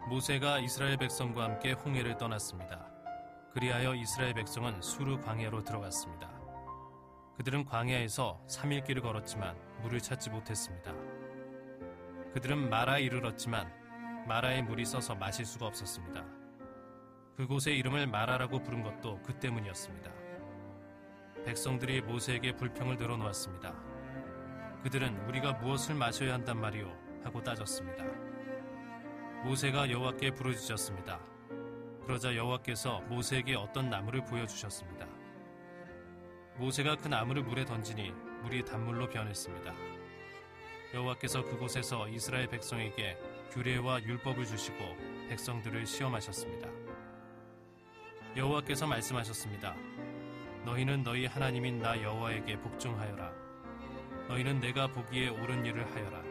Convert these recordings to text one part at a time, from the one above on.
모세가 이스라엘 백성과 함께 홍해를 떠났습니다. 그리하여 이스라엘 백성은 수르 광야로 들어갔습니다. 그들은 광야에서 3일 길을 걸었지만 물을 찾지 못했습니다. 그들은 마라에 이르렀지만 마라에 물이 써서 마실 수가 없었습니다. 그곳의 이름을 마라라고 부른 것도 그 때문이었습니다. 백성들이 모세에게 불평을 들어놓았습니다. 그들은 우리가 무엇을 마셔야 한단 말이오? 하고 따졌습니다. 모세가 여호와께 부르짖었습니다. 그러자 여호와께서 모세에게 어떤 나무를 보여주셨습니다. 모세가 그 나무를 물에 던지니 물이 단물로 변했습니다. 여호와께서 그곳에서 이스라엘 백성에게 규례와 율법을 주시고 백성들을 시험하셨습니다. 여호와께서 말씀하셨습니다. 너희는 너희 하나님인 나 여호와에게 복종하여라. 너희는 내가 보기에 옳은 일을 하여라.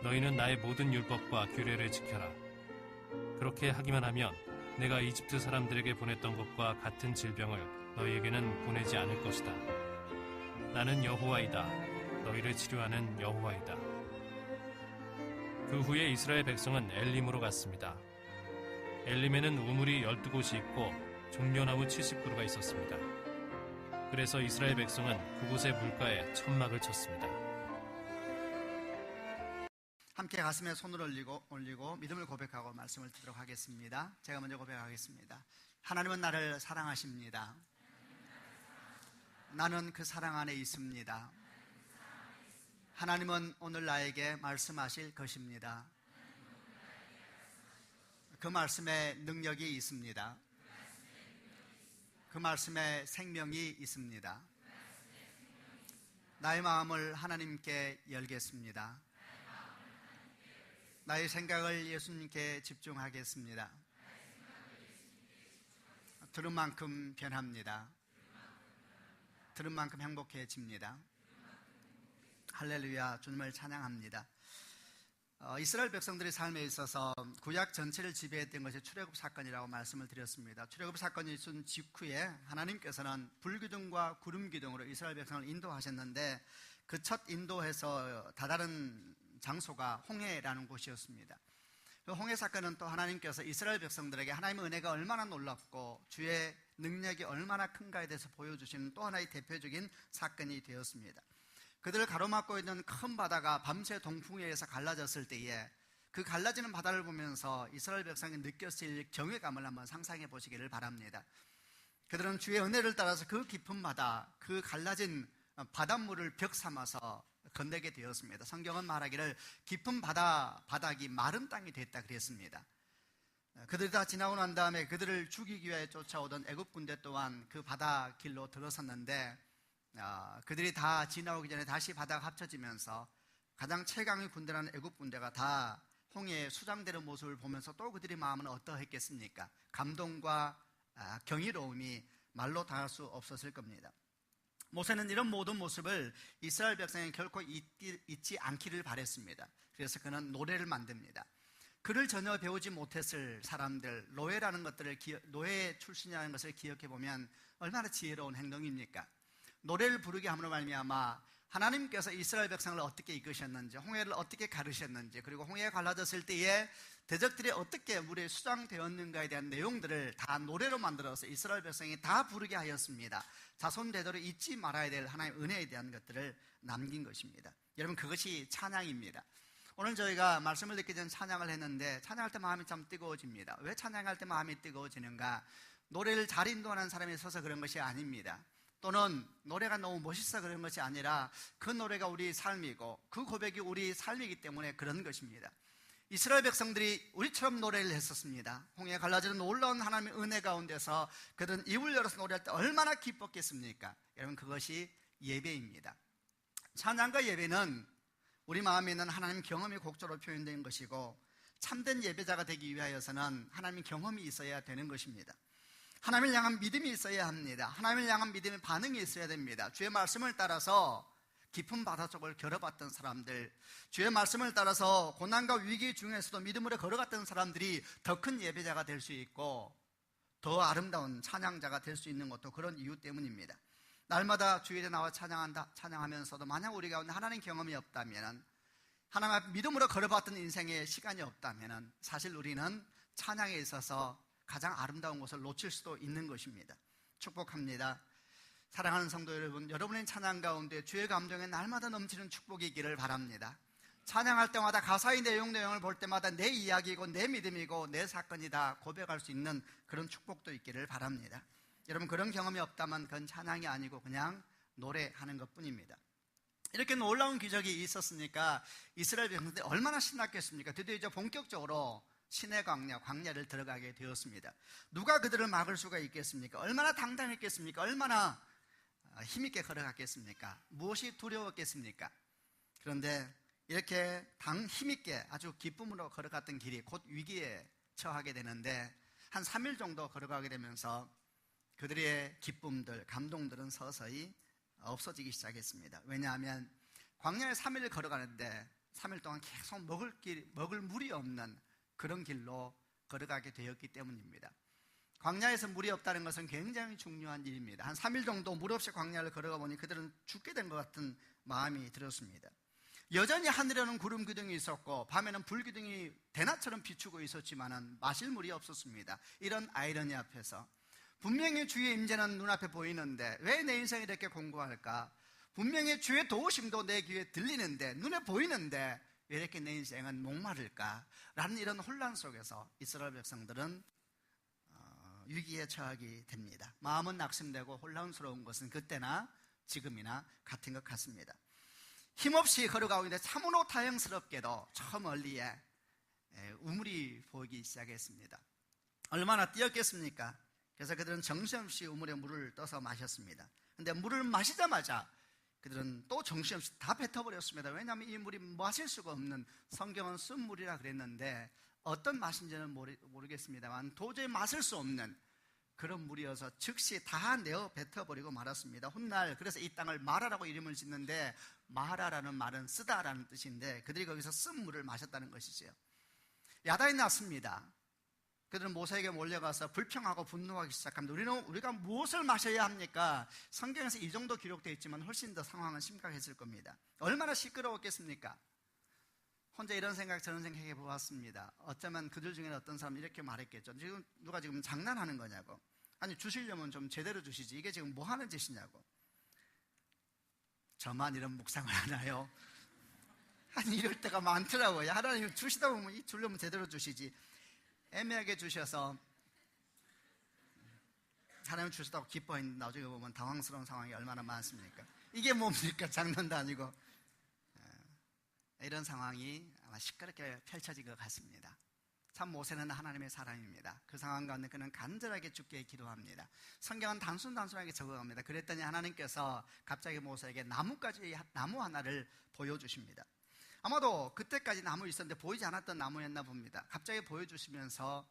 너희는 나의 모든 율법과 규례를 지켜라. 그렇게 하기만 하면 내가 이집트 사람들에게 보냈던 것과 같은 질병을 너희에게는 보내지 않을 것이다. 나는 여호와이다. 너희를 치료하는 여호와이다. 그 후에 이스라엘 백성은 엘림으로 갔습니다. 엘림에는 우물이 12곳이 있고 종려나무 70그루가 있었습니다. 그래서 이스라엘 백성은 그곳의 물가에 천막을 쳤습니다. 함께 가슴에 손을 올리고 믿음을 고백하고 말씀을 듣도록 하겠습니다. 제가 먼저 고백하겠습니다. 하나님은 나를 사랑하십니다. 나는 그 사랑 안에 있습니다. 하나님은 오늘 나에게 말씀하실 것입니다. 그 말씀에 능력이 있습니다. 그 말씀에 생명이 있습니다. 나의 마음을 하나님께 열겠습니다. 나의 생각을 예수님께 집중하겠습니다. 들은 만큼 변합니다. 들은 만큼 행복해집니다. 할렐루야, 주님을 찬양합니다. 이스라엘 백성들의 삶에 있어서 구약 전체를 지배했던 것이 출애굽 사건이라고 말씀을 드렸습니다. 출애굽 사건이 있은 직후에 하나님께서는 불기둥과 구름기둥으로 이스라엘 백성을 인도하셨는데 그 첫 인도해서 다다른 장소가 홍해라는 곳이었습니다. 그 홍해 사건은 또 하나님께서 이스라엘 백성들에게 하나님의 은혜가 얼마나 놀랍고 주의 능력이 얼마나 큰가에 대해서 보여주시는 또 하나의 대표적인 사건이 되었습니다. 그들을 가로막고 있는 큰 바다가 밤새 동풍에 의해서 갈라졌을 때에 그 갈라지는 바다를 보면서 이스라엘 백성이 느꼈을 경외감을 한번 상상해 보시기를 바랍니다. 그들은 주의 은혜를 따라서 그 깊은 바다, 그 갈라진 바닷물을 벽 삼아서 건너게 되었습니다. 성경은 말하기를 깊은 바닥이 마른 땅이 됐다 그랬습니다. 그들이 다 지나고 난 다음에 그들을 죽이기 위해 쫓아오던 애굽 군대 또한 그 바다 길로 들어섰는데 그들이 다 지나오기 전에 다시 바다가 합쳐지면서 가장 최강의 군대라는 애굽 군대가 다 홍해에 수장되는 모습을 보면서 또 그들의 마음은 어떠했겠습니까? 감동과 경이로움이 말로 다 할 수 없었을 겁니다. 모세는 이런 모든 모습을 이스라엘 백성이 결코 잊지 않기를 바랬습니다. 그래서 그는 노래를 만듭니다. 그를 전혀 배우지 못했을 사람들, 노예 출신이라는 것을 기억해 보면 얼마나 지혜로운 행동입니까? 노래를 부르게 함으로 말미암아 하나님께서 이스라엘 백성을 어떻게 이끄셨는지, 홍해를 어떻게 가르셨는지, 그리고 홍해가 갈라졌을 때에 대적들이 어떻게 물에 수장되었는가에 대한 내용들을 다 노래로 만들어서 이스라엘 백성이 다 부르게 하였습니다. 자손 대대로 잊지 말아야 될 하나님의 은혜에 대한 것들을 남긴 것입니다. 여러분, 그것이 찬양입니다. 오늘 저희가 말씀을 듣기 전에 찬양을 했는데 찬양할 때 마음이 참 뜨거워집니다. 왜 찬양할 때 마음이 뜨거워지는가? 노래를 잘 인도하는 사람이 있어서 그런 것이 아닙니다. 또는 노래가 너무 멋있어 그런 것이 아니라 그 노래가 우리 삶이고 그 고백이 우리 삶이기 때문에 그런 것입니다. 이스라엘 백성들이 우리처럼 노래를 했었습니다. 홍해가 갈라지는 놀라운 하나님의 은혜 가운데서 그들은 입을 열어서 노래할 때 얼마나 기뻤겠습니까? 여러분, 그것이 예배입니다. 찬양과 예배는 우리 마음에 있는 하나님 경험이 곡조로 표현된 것이고 참된 예배자가 되기 위하여서는 하나님 경험이 있어야 되는 것입니다. 하나님을 향한 믿음이 있어야 합니다. 하나님을 향한 믿음의 반응이 있어야 됩니다. 주의 말씀을 따라서 깊은 바다 속을 걸어봤던 사람들, 주의 말씀을 따라서 고난과 위기 중에서도 믿음으로 걸어갔던 사람들이 더 큰 예배자가 될 수 있고 더 아름다운 찬양자가 될 수 있는 것도 그런 이유 때문입니다. 날마다 주일에 나와 찬양하면서도 만약 우리 가운데 하나님 경험이 없다면 하나님 앞에 믿음으로 걸어봤던 인생의 시간이 없다면 사실 우리는 찬양에 있어서 가장 아름다운 것을 놓칠 수도 있는 것입니다. 축복합니다. 사랑하는 성도 여러분, 여러분의 찬양 가운데 주의 감동에 날마다 넘치는 축복이 있기를 바랍니다. 찬양할 때마다 가사의 내용을 볼 때마다 내 이야기이고 내 믿음이고 내 사건이다 고백할 수 있는 그런 축복도 있기를 바랍니다. 여러분, 그런 경험이 없다면 그건 찬양이 아니고 그냥 노래하는 것뿐입니다. 이렇게 놀라운 기적이 있었으니까 이스라엘 백성들이 얼마나 신났겠습니까? 드디어 이제 본격적으로 신의 광야를 들어가게 되었습니다. 누가 그들을 막을 수가 있겠습니까? 얼마나 당당했겠습니까? 얼마나 힘있게 걸어갔겠습니까? 무엇이 두려웠겠습니까? 그런데 이렇게 힘있게 아주 기쁨으로 걸어갔던 길이 곧 위기에 처하게 되는데 한 3일 정도 걸어가게 되면서 그들의 기쁨들, 감동들은 서서히 없어지기 시작했습니다. 왜냐하면 광야에 3일을 걸어가는데 3일 동안 계속 먹을 물이 없는 그런 길로 걸어가게 되었기 때문입니다. 광야에서 물이 없다는 것은 굉장히 중요한 일입니다. 한 3일 정도 물 없이 광야를 걸어가 보니 그들은 죽게 된 것 같은 마음이 들었습니다. 여전히 하늘에는 구름 기둥이 있었고 밤에는 불 기둥이 대낮처럼 비추고 있었지만 마실 물이 없었습니다. 이런 아이러니 앞에서 분명히 주의 임재는 눈앞에 보이는데 왜 내 인생이 이렇게 공고할까? 분명히 주의 도우심도 내 귀에 들리는데 눈에 보이는데 왜 이렇게 내 인생은 목마를까? 라는 이런 혼란 속에서 이스라엘 백성들은 위기에 처하게 됩니다. 마음은 낙심되고 혼란스러운 것은 그때나 지금이나 같은 것 같습니다. 힘없이 걸어가고 있는데 참으로 다행스럽게도 저 멀리에 우물이 보이기 시작했습니다. 얼마나 뛰었겠습니까? 그래서 그들은 정신없이 우물에 물을 떠서 마셨습니다. 그런데 물을 마시자마자 그들은 또 정신없이 다 뱉어버렸습니다. 왜냐하면 이 물이 마실 수가 없는, 성경은 쓴물이라 그랬는데 어떤 맛인지는 모르겠습니다만 도저히 마실 수 없는 그런 물이어서 즉시 다 내어 뱉어버리고 말았습니다. 훗날 그래서 이 땅을 마라라고 이름을 짓는데 마라라는 말은 쓰다라는 뜻인데 그들이 거기서 쓴 물을 마셨다는 것이지요. 야단이 났습니다. 그들은 모세에게 몰려가서 불평하고 분노하기 시작합니다. 우리가 무엇을 마셔야 합니까? 성경에서 이 정도 기록되어 있지만 훨씬 더 상황은 심각했을 겁니다. 얼마나 시끄러웠겠습니까? 혼자 이런 생각 저런 생각 해보았습니다. 어쩌면 그들 중에는 어떤 사람이 이렇게 말했겠죠. 누가 지금 장난하는 거냐고. 아니 주시려면 좀 제대로 주시지. 이게 지금 뭐 하는 짓이냐고. 저만 이런 묵상을 하나요? 아니 이럴 때가 많더라고요. 하나님 주시다 보면 주려면 제대로 주시지. 애매하게 주셔서 하나님 주셨다고 기뻐했는데 나중에 보면 당황스러운 상황이 얼마나 많습니까? 이게 뭡니까? 장난도 아니고. 이런 상황이 아마 시끄럽게 펼쳐진 것 같습니다. 참 모세는 하나님의 사람입니다. 그 상황 가운데 그는 간절하게 주께 기도합니다. 성경은 단순하게 적어갑니다. 그랬더니 하나님께서 갑자기 모세에게 나무 하나를 보여주십니다. 아마도 그때까지 나무 있었는데 보이지 않았던 나무였나 봅니다. 갑자기 보여주시면서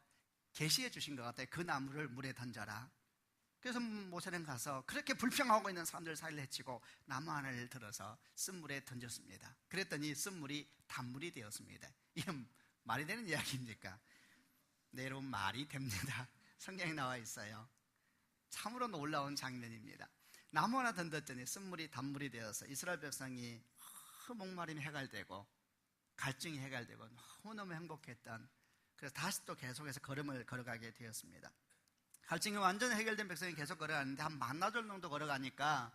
계시해 주신 것 같아요. 그 나무를 물에 던져라. 그래서 모세는 가서 그렇게 불평하고 있는 사람들 사이를 헤치고 나무 하나를 들어서 쓴물에 던졌습니다. 그랬더니 쓴물이 단물이 되었습니다. 이건 말이 되는 이야기입니까? 네, 여러분 말이 됩니다. 성경에 나와 있어요. 참으로 놀라운 장면입니다. 나무 하나 던졌더니 쓴물이 단물이 되어서 이스라엘 백성이 목마름이 해갈되고 갈증이 해갈되고 너무너무 행복했던, 그래서 다시 또 계속해서 걸음을 걸어가게 되었습니다. 갈증이 완전히 해결된 백성이 계속 걸어가는데 한 만나절 정도 걸어가니까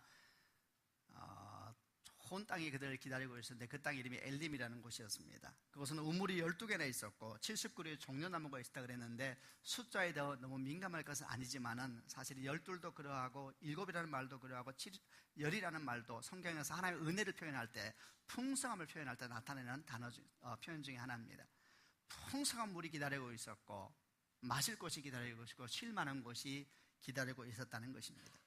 좋은 땅이 그들을 기다리고 있었는데 그 땅 이름이 엘림이라는 곳이었습니다. 그곳은 우물이 12개나 있었고 70그루의 종려나무가 있었다 그랬는데 숫자에 대해 너무 민감할 것은 아니지만은 사실 12도 그러하고 7이라는 말도 그러하고 10이라는 말도 성경에서 하나님의 은혜를 표현할 때, 풍성함을 표현할 때 나타내는 표현 중에 하나입니다. 풍성한 물이 기다리고 있었고 마실 곳이 기다리고 있고 쉴 만한 곳이 기다리고 있었다는 것입니다.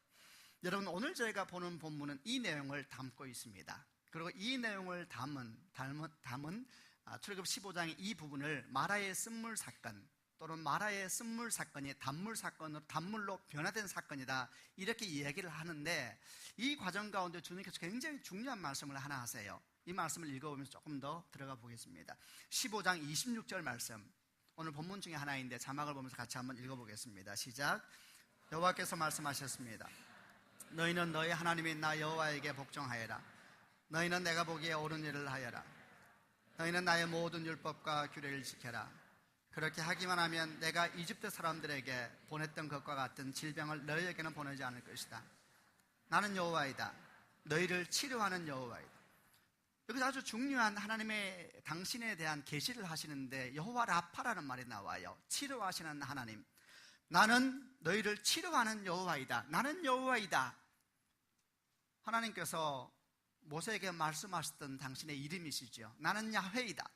여러분, 오늘 저희가 보는 본문은 이 내용을 담고 있습니다. 그리고 이 내용을 담은 출애굽 15장의 이 부분을 마라의 쓴물 사건 또는 마라의 쓴물 사건이 단물로 변화된 사건이다, 이렇게 이야기를 하는데 이 과정 가운데 주님께서 굉장히 중요한 말씀을 하나 하세요. 이 말씀을 읽어보면서 조금 더 들어가 보겠습니다. 15장 26절 말씀, 오늘 본문 중에 하나인데 자막을 보면서 같이 한번 읽어보겠습니다. 시작. 여호와께서 말씀하셨습니다. 너희는 너희 하나님인 나 여호와에게 복종하여라. 너희는 내가 보기에 옳은 일을 하여라. 너희는 나의 모든 율법과 규례를 지켜라. 그렇게 하기만 하면 내가 이집트 사람들에게 보냈던 것과 같은 질병을 너희에게는 보내지 않을 것이다. 나는 여호와이다. 너희를 치료하는 여호와이다. 여기서 아주 중요한 하나님의 당신에 대한 계시를 하시는데 여호와 라파라는 말이 나와요. 치료하시는 하나님. 나는 너희를 치료하는 여호와이다. 나는 여호와이다. 하나님께서 모세에게 말씀하셨던 당신의 이름이시죠. 나는 야훼이다.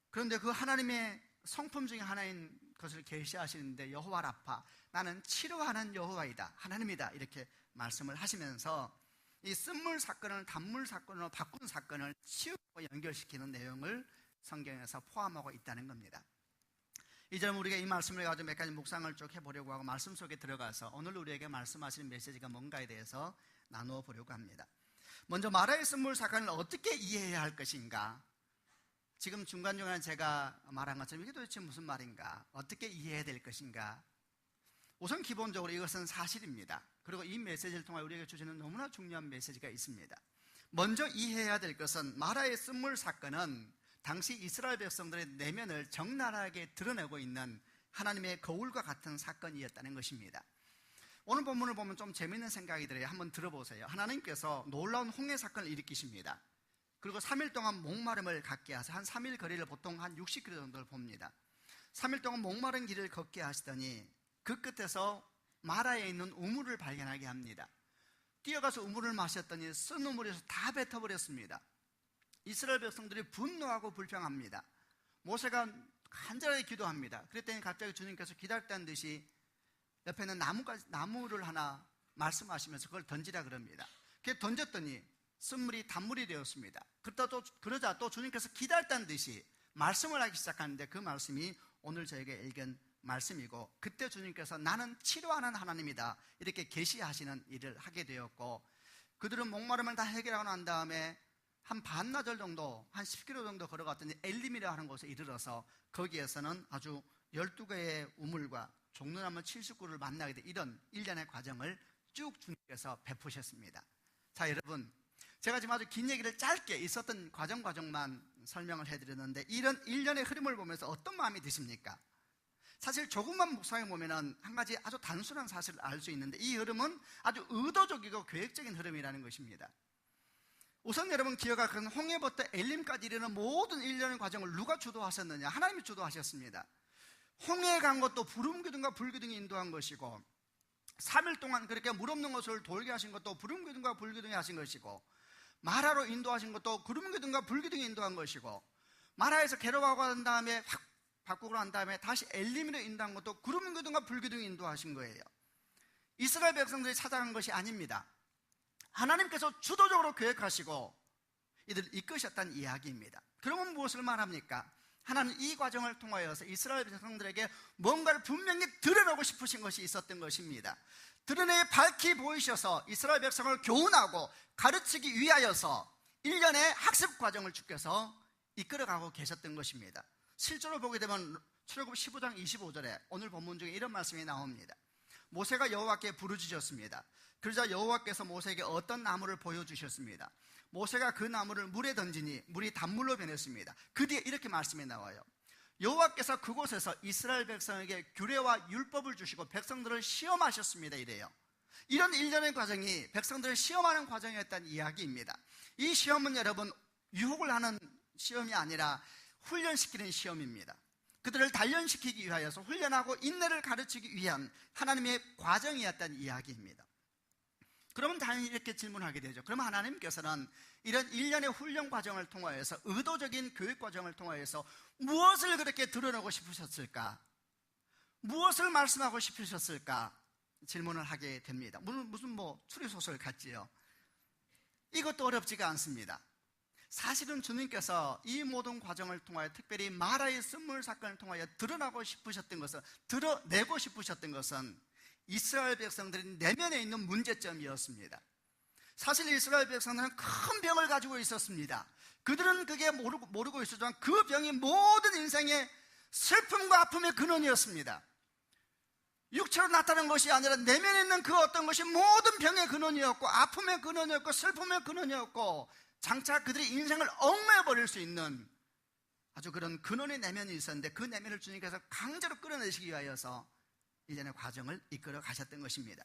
그런데 그 하나님의 성품 중에 하나인 것을 계시하시는데 여호와 라파, 나는 치료하는 여호와이다. 하나님이다. 이렇게 말씀을 하시면서 이 쓴물 사건을 단물 사건으로 바꾼 사건을 치유하고 연결시키는 내용을 성경에서 포함하고 있다는 겁니다. 이제 우리가 이 말씀을 가지고 몇 가지 묵상을 쭉 해보려고 하고 말씀 속에 들어가서 오늘 우리에게 말씀하시는 메시지가 뭔가에 대해서 나누어 보려고 합니다. 먼저 마라의 쓴물 사건을 어떻게 이해해야 할 것인가? 지금 중간중간에 제가 말한 것처럼 이게 도대체 무슨 말인가? 어떻게 이해해야 될 것인가? 우선 기본적으로 이것은 사실입니다. 그리고 이 메시지를 통해 우리에게 주시는 너무나 중요한 메시지가 있습니다. 먼저 이해해야 될 것은 마라의 쓴물 사건은 당시 이스라엘 백성들의 내면을 적나라하게 드러내고 있는 하나님의 거울과 같은 사건이었다는 것입니다. 오늘 본문을 보면 좀 재미있는 생각이 들어요. 한번 들어보세요. 하나님께서 놀라운 홍해 사건을 일으키십니다. 그리고 3일 동안 목마름을 갖게 하셔서 한 3일 거리를 보통 한 60km 정도를 봅니다. 3일 동안 목마른 길을 걷게 하시더니 그 끝에서 마라에 있는 우물을 발견하게 합니다. 뛰어가서 우물을 마셨더니 쓴 우물에서 다 뱉어버렸습니다. 이스라엘 백성들이 분노하고 불평합니다. 모세가 간절하게 기도합니다. 그랬더니 갑자기 주님께서 기다렸다는 듯이 옆에 있는 나무를 하나 말씀하시면서 그걸 던지라 그럽니다. 그게 던졌더니 쓴물이 단물이 되었습니다. 그러자 또 주님께서 기다렸다는 듯이 말씀을 하기 시작하는데 그 말씀이 오늘 저에게 읽은 말씀이고, 그때 주님께서 나는 치료하는 하나님이다 이렇게 계시하시는 일을 하게 되었고, 그들은 목마름을 다 해결하고 난 다음에 한 반나절 정도, 한 10km 정도 걸어갔더니 엘림이라 하는 곳에 이르러서 거기에서는 아주 12개의 우물과 종려나무 70그루를 만나게 된 이런 일련의 과정을 쭉 주님께서 베푸셨습니다. 자, 여러분, 제가 지금 아주 긴 얘기를 짧게 있었던 과정만 설명을 해드렸는데 이런 일련의 흐름을 보면서 어떤 마음이 드십니까? 사실 조금만 묵상해 보면 한 가지 아주 단순한 사실을 알 수 있는데 이 흐름은 아주 의도적이고 계획적인 흐름이라는 것입니다. 우선 여러분 기억하는 홍해부터 엘림까지 이르는 모든 일련의 과정을 누가 주도하셨느냐? 하나님이 주도하셨습니다. 홍해에 간 것도 부름기둥과 불기둥이 인도한 것이고, 3일 동안 그렇게 물 없는 곳을 돌게 하신 것도 부름기둥과 불기둥이 하신 것이고, 마라로 인도하신 것도 구름기둥과 불기둥이 인도한 것이고, 마라에서 괴로워하고 난 다음에 확 바꾸고 난 다음에 다시 엘림으로 인도한 것도 구름기둥과 불기둥이 인도하신 거예요. 이스라엘 백성들이 찾아간 것이 아닙니다. 하나님께서 주도적으로 계획하시고 이들을 이끄셨다는 이야기입니다. 그러면 무엇을 말합니까? 하나님 이 과정을 통하여서 이스라엘 백성들에게 뭔가를 분명히 드러내고 싶으신 것이 있었던 것입니다. 드러내 밝히 보이셔서 이스라엘 백성을 교훈하고 가르치기 위하여서 일련의 학습 과정을 주께서 이끌어가고 계셨던 것입니다. 실제로 보게 되면 출애굽 15장 25절에 오늘 본문 중에 이런 말씀이 나옵니다. 모세가 여호와께 부르짖었습니다. 그러자 여호와께서 모세에게 어떤 나무를 보여주셨습니다. 모세가 그 나무를 물에 던지니 물이 단물로 변했습니다. 그 뒤에 이렇게 말씀이 나와요. 여호와께서 그곳에서 이스라엘 백성에게 규례와 율법을 주시고 백성들을 시험하셨습니다. 이래요. 이런 일련의 과정이 백성들을 시험하는 과정이었다는 이야기입니다. 이 시험은 여러분 유혹을 하는 시험이 아니라 훈련시키는 시험입니다. 그들을 단련시키기 위하여서 훈련하고 인내를 가르치기 위한 하나님의 과정이었다는 이야기입니다. 그러면 당연히 이렇게 질문하게 되죠. 그러면 하나님께서는 이런 일련의 훈련 과정을 통하여서 의도적인 교육 과정을 통하여서 무엇을 그렇게 드러내고 싶으셨을까? 무엇을 말씀하고 싶으셨을까? 질문을 하게 됩니다. 무슨 추리소설 같지요? 이것도 어렵지가 않습니다. 사실은 주님께서 이 모든 과정을 통하여 특별히 마라의 쓴물 사건을 통하여 드러내고 싶으셨던 것은 이스라엘 백성들이 내면에 있는 문제점이었습니다. 사실 이스라엘 백성들은 큰 병을 가지고 있었습니다. 그들은 그게 모르고 있었지만 그 병이 모든 인생의 슬픔과 아픔의 근원이었습니다. 육체로 나타난 것이 아니라 내면에 있는 그 어떤 것이 모든 병의 근원이었고 아픔의 근원이었고 슬픔의 근원이었고 장차 그들의 인생을 얽매여 버릴 수 있는 아주 그런 근원의 내면이 있었는데, 그 내면을 주님께서 강제로 끌어내시기 위하여서 이전의 과정을 이끌어 가셨던 것입니다.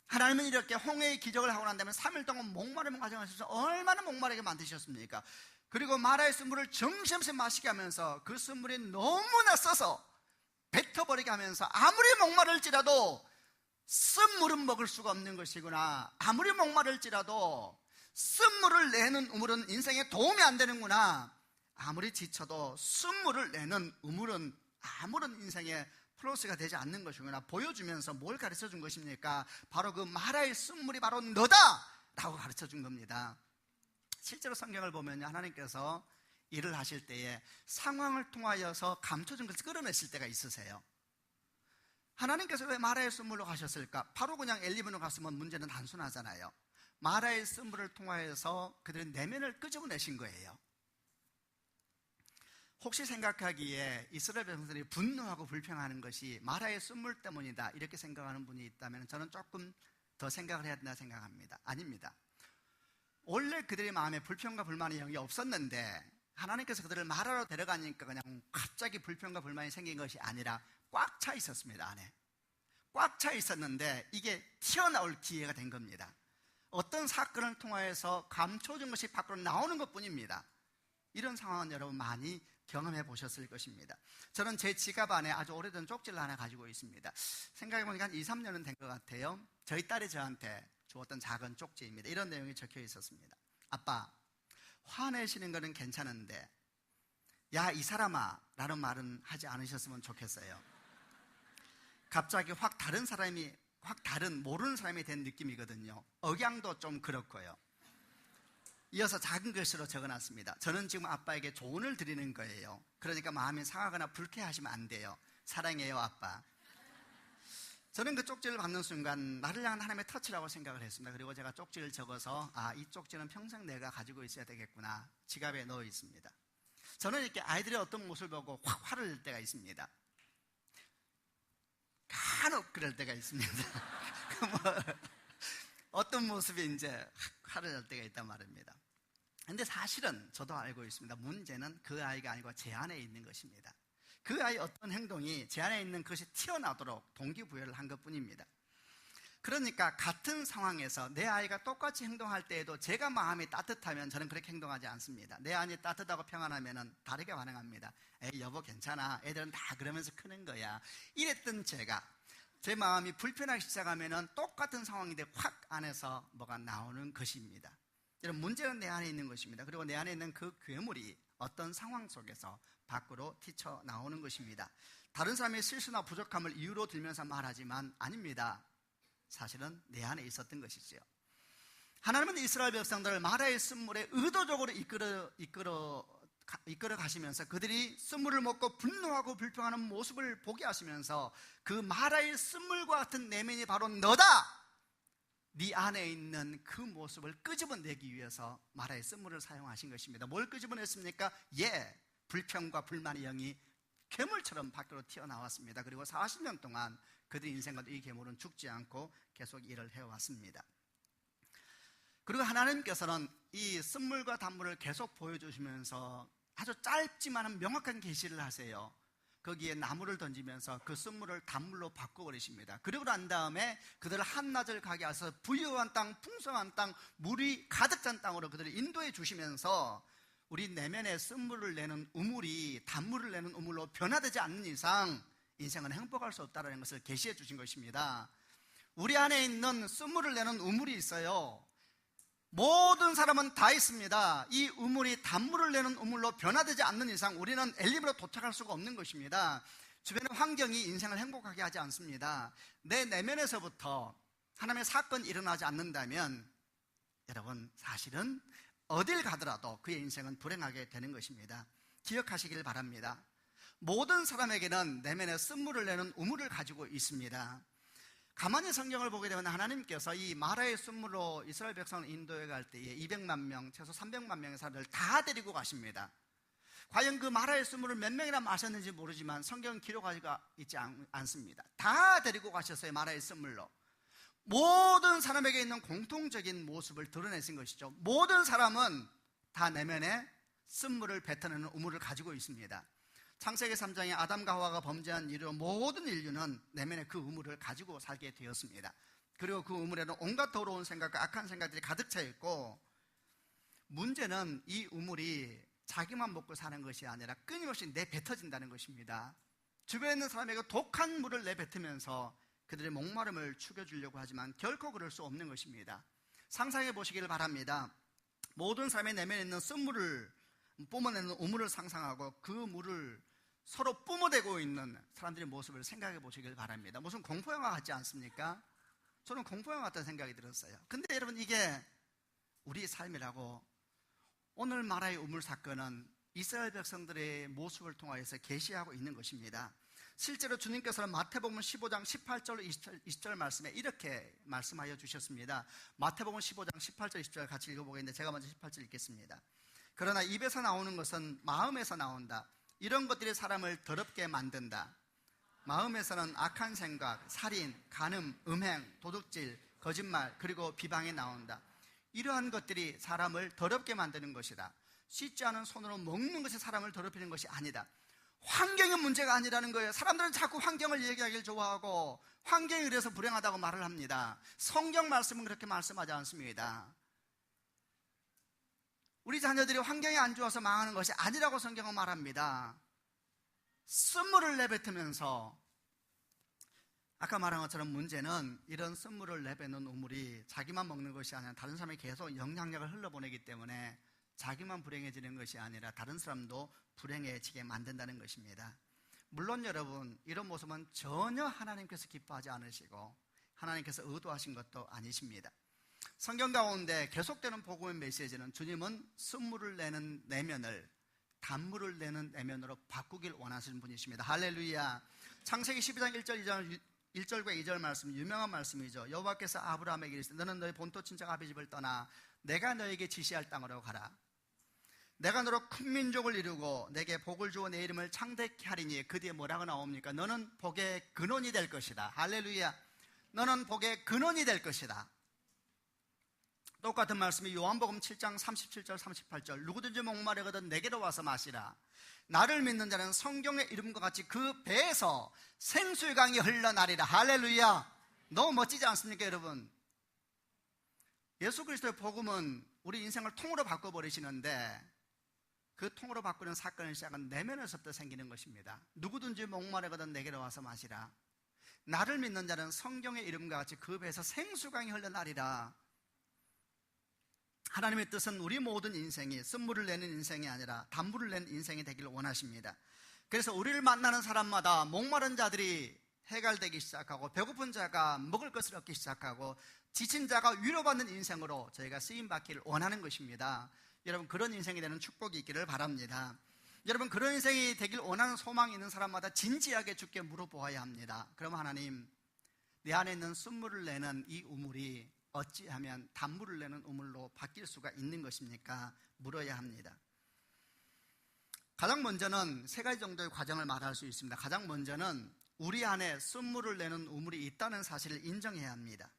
하나님은 이렇게 홍해의 기적을 하고 난 다음에 3일 동안 목마름을 가져가셔서 얼마나 목마르게 만드셨습니까? 그리고 마라의 쓴물을 정신없이 마시게 하면서 그 쓴물이 너무나 써서 뱉어버리게 하면서, 아무리 목마를지라도 쓴물은 먹을 수가 없는 것이구나, 아무리 목마를지라도 쓴물을 내는 우물은 인생에 도움이 안 되는구나, 아무리 지쳐도 쓴물을 내는 우물은 아무런 인생에 플러스가 되지 않는 것이구나 보여주면서 뭘 가르쳐 준 것입니까? 바로 그 마라의 쓴물이 바로 너다 라고 가르쳐 준 겁니다. 실제로 성경을 보면 하나님께서 일을 하실 때에 상황을 통하여서 감춰준 것을 끌어내실 때가 있으세요. 하나님께서 왜 마라의 쓴물로 가셨을까? 바로 그냥 엘리분으로 갔으면 문제는 단순하잖아요. 마라의 쓴물을 통하여서 그들의 내면을 끄집어내신 거예요. 혹시 생각하기에 이스라엘 백성들이 분노하고 불평하는 것이 마라의 쓴물 때문이다 이렇게 생각하는 분이 있다면 저는 조금 더 생각을 해야 된다 생각합니다. 아닙니다. 원래 그들의 마음에 불평과 불만이 영이 없었는데 하나님께서 그들을 마라로 데려가니까 그냥 갑자기 불평과 불만이 생긴 것이 아니라 꽉 차 있었습니다. 안에 꽉 차 있었는데 이게 튀어나올 기회가 된 겁니다. 어떤 사건을 통하여서 감춰진 것이 밖으로 나오는 것뿐입니다. 이런 상황은 여러분 많이 경험해 보셨을 것입니다. 저는 제 지갑 안에 아주 오래된 쪽지를 하나 가지고 있습니다. 생각해보니까 한 2, 3년은 된 것 같아요. 저희 딸이 저한테 주었던 작은 쪽지입니다. 이런 내용이 적혀 있었습니다. 아빠, 화내시는 거는 괜찮은데 야 이 사람아 라는 말은 하지 않으셨으면 좋겠어요. 갑자기 확 다른 모르는 사람이 된 느낌이거든요. 억양도 좀 그렇고요. 이어서 작은 글씨로 적어놨습니다. 저는 지금 아빠에게 조언을 드리는 거예요. 그러니까 마음이 상하거나 불쾌하시면 안 돼요. 사랑해요 아빠. 저는 그 쪽지를 받는 순간 나를 향한 하나님의 터치라고 생각을 했습니다. 그리고 제가 쪽지를 적어서 이 쪽지는 평생 내가 가지고 있어야 되겠구나 지갑에 넣어 있습니다. 저는 이렇게 아이들의 어떤 모습을 보고 확 화를 낼 때가 있습니다. 간혹 그럴 때가 있습니다. 어떤 모습이 이제 화를 낼 때가 있단 말입니다. 근데 사실은 저도 알고 있습니다. 문제는 그 아이가 아니고 제 안에 있는 것입니다. 그 아이의 어떤 행동이 제 안에 있는 것이 튀어나오도록 동기부여를 한 것뿐입니다. 그러니까 같은 상황에서 내 아이가 똑같이 행동할 때에도 제가 마음이 따뜻하면 저는 그렇게 행동하지 않습니다. 내 안이 따뜻하고 평안하면 다르게 반응합니다. 에이 여보 괜찮아, 애들은 다 그러면서 크는 거야 이랬던 제가 제 마음이 불편하기 시작하면 똑같은 상황인데 확 안에서 뭐가 나오는 것입니다. 여러분 문제는 내 안에 있는 것입니다. 그리고 내 안에 있는 그 괴물이 어떤 상황 속에서 밖으로 튀쳐나오는 것입니다. 다른 사람의 실수나 부족함을 이유로 들면서 말하지만 아닙니다. 사실은 내 안에 있었던 것이지요. 하나님은 이스라엘 백성들을 마라의 쓴물에 의도적으로 이끌어 가시면서 그들이 쓴물을 먹고 분노하고 불평하는 모습을 보게 하시면서 그 마라의 쓴물과 같은 내면이 바로 너다! 네 안에 있는 그 모습을 끄집어내기 위해서 마라의 쓴물을 사용하신 것입니다. 뭘 끄집어냈습니까? 불평과 불만의 영이 괴물처럼 밖으로 튀어나왔습니다. 그리고 40년 동안 그들의 인생과 이 괴물은 죽지 않고 계속 일을 해왔습니다. 그리고 하나님께서는 이 쓴물과 단물을 계속 보여주시면서 아주 짧지만 명확한 계시를 하세요. 거기에 나무를 던지면서 그 쓴물을 단물로 바꿔버리십니다. 그리고 난 다음에 그들을 한낮을 가게 하셔서 부유한 땅, 풍성한 땅, 물이 가득 찬 땅으로 그들을 인도해 주시면서 우리 내면에 쓴물을 내는 우물이 단물을 내는 우물로 변화되지 않는 이상 인생은 행복할 수 없다는 것을 계시해 주신 것입니다. 우리 안에 있는 쓴물을 내는 우물이 있어요. 모든 사람은 다 있습니다. 이 우물이 단물을 내는 우물로 변화되지 않는 이상 우리는 엘림으로 도착할 수가 없는 것입니다. 주변의 환경이 인생을 행복하게 하지 않습니다. 내 내면에서부터 하나님의 사건이 일어나지 않는다면 여러분 사실은 어딜 가더라도 그의 인생은 불행하게 되는 것입니다. 기억하시길 바랍니다. 모든 사람에게는 내면에 쓴물을 내는 우물을 가지고 있습니다. 가만히 성경을 보게 되면 하나님께서 이 마라의 쓴물로 이스라엘 백성을 인도해 갈 때에 200만 명, 최소 300만 명의 사람들을 다 데리고 가십니다. 과연 그 마라의 쓴물을 몇 명이나 마셨는지 모르지만 성경은 기록하지가 있지 않습니다. 다 데리고 가셨어요. 마라의 쓴물로. 모든 사람에게 있는 공통적인 모습을 드러내신 것이죠. 모든 사람은 다 내면에 쓴물을 뱉어내는 우물을 가지고 있습니다. 창세기 3장에 아담과 하와가 범죄한 이후로 모든 인류는 내면에 그 우물을 가지고 살게 되었습니다. 그리고 그 우물에는 온갖 더러운 생각과 악한 생각들이 가득 차 있고, 문제는 이 우물이 자기만 먹고 사는 것이 아니라 끊임없이 내뱉어진다는 것입니다. 주변에 있는 사람에게 독한 물을 내뱉으면서 그들의 목마름을 죽여주려고 하지만 결코 그럴 수 없는 것입니다. 상상해 보시기를 바랍니다. 모든 사람의 내면에 있는 쓴물을 뿜어내는 우물을 상상하고 그 물을 서로 뿜어대고 있는 사람들의 모습을 생각해 보시길 바랍니다. 무슨 공포영화 같지 않습니까? 저는 공포영화 같다는 생각이 들었어요. 근데 여러분, 이게 우리 삶이라고. 오늘 말할 우물 사건은 이스라엘 백성들의 모습을 통하여서 계시하고 있는 것입니다. 실제로 주님께서는 마태복음 15장 18절 20절 말씀에 이렇게 말씀하여 주셨습니다. 마태복음 15장 18절 20절 같이 읽어보겠는데, 제가 먼저 18절 읽겠습니다. 그러나 입에서 나오는 것은 마음에서 나온다. 이런 것들이 사람을 더럽게 만든다. 마음에서는 악한 생각, 살인, 간음, 음행, 도둑질, 거짓말, 그리고 비방이 나온다. 이러한 것들이 사람을 더럽게 만드는 것이다. 씻지 않은 손으로 먹는 것이 사람을 더럽히는 것이 아니다. 환경이 문제가 아니라는 거예요. 사람들은 자꾸 환경을 얘기하기를 좋아하고 환경에 의해서 불행하다고 말을 합니다. 성경 말씀은 그렇게 말씀하지 않습니다. 우리 자녀들이 환경이 안 좋아서 망하는 것이 아니라고 성경은 말합니다. 쓴물을 내뱉으면서, 아까 말한 것처럼 문제는 이런 쓴물을 내뱉는 우물이 자기만 먹는 것이 아니라 다른 사람에게 계속 영향력을 흘러보내기 때문에 자기만 불행해지는 것이 아니라 다른 사람도 불행해지게 만든다는 것입니다. 물론 여러분, 이런 모습은 전혀 하나님께서 기뻐하지 않으시고 하나님께서 의도하신 것도 아니십니다. 성경 가운데 계속되는 복음의 메시지는 주님은 쓴물을 내는 내면을 단물을 내는 내면으로 바꾸길 원하시는 분이십니다. 할렐루야. 창세기 12장 1절과 2절 말씀, 유명한 말씀이죠. 여호와께서 아브라함에게 이르시되 너는 너희 본토 친척 아비 집을 떠나 내가 너에게 지시할 땅으로 가라. 내가 너로 큰 민족을 이루고 내게 복을 주어 내 이름을 창대케 하리니. 그 뒤에 뭐라고 나옵니까? 너는 복의 근원이 될 것이다. 할렐루야. 너는 복의 근원이 될 것이다. 똑같은 말씀이 요한복음 7장 37절 38절, 누구든지 목마르거든 내게로 와서 마시라. 나를 믿는 자는 성경의 이름과 같이 그 배에서 생수의 강이 흘러나리라. 할렐루야. 너무 멋지지 않습니까 여러분? 예수 그리스도의 복음은 우리 인생을 통으로 바꿔버리시는데, 그 통으로 바꾸는 사건의 시작은 내면에서부터 생기는 것입니다. 누구든지 목마르거든 내게로 와서 마시라. 나를 믿는 자는 성경의 이름과 같이 그 배에서 생수강이 흘러나리라. 하나님의 뜻은 우리 모든 인생이 쓴물을 내는 인생이 아니라 단물을 내는 인생이 되기를 원하십니다. 그래서 우리를 만나는 사람마다 목마른 자들이 해갈되기 시작하고 배고픈 자가 먹을 것을 얻기 시작하고 지친 자가 위로받는 인생으로 저희가 쓰임받기를 원하는 것입니다. 여러분, 그런 인생이 되는 축복이 있기를 바랍니다. 여러분, 그런 인생이 되길 원하는 소망이 있는 사람마다 진지하게 주께 물어보아야 합니다. 그럼 하나님, 내 안에 있는 쓴물을 내는 이 우물이 어찌하면 단물을 내는 우물로 바뀔 수가 있는 것입니까? 물어야 합니다. 가장 먼저는 세 가지 정도의 과정을 말할 수 있습니다. 가장 먼저는 우리 안에 쓴물을 내는 우물이 있다는 사실을 인정해야 합니다.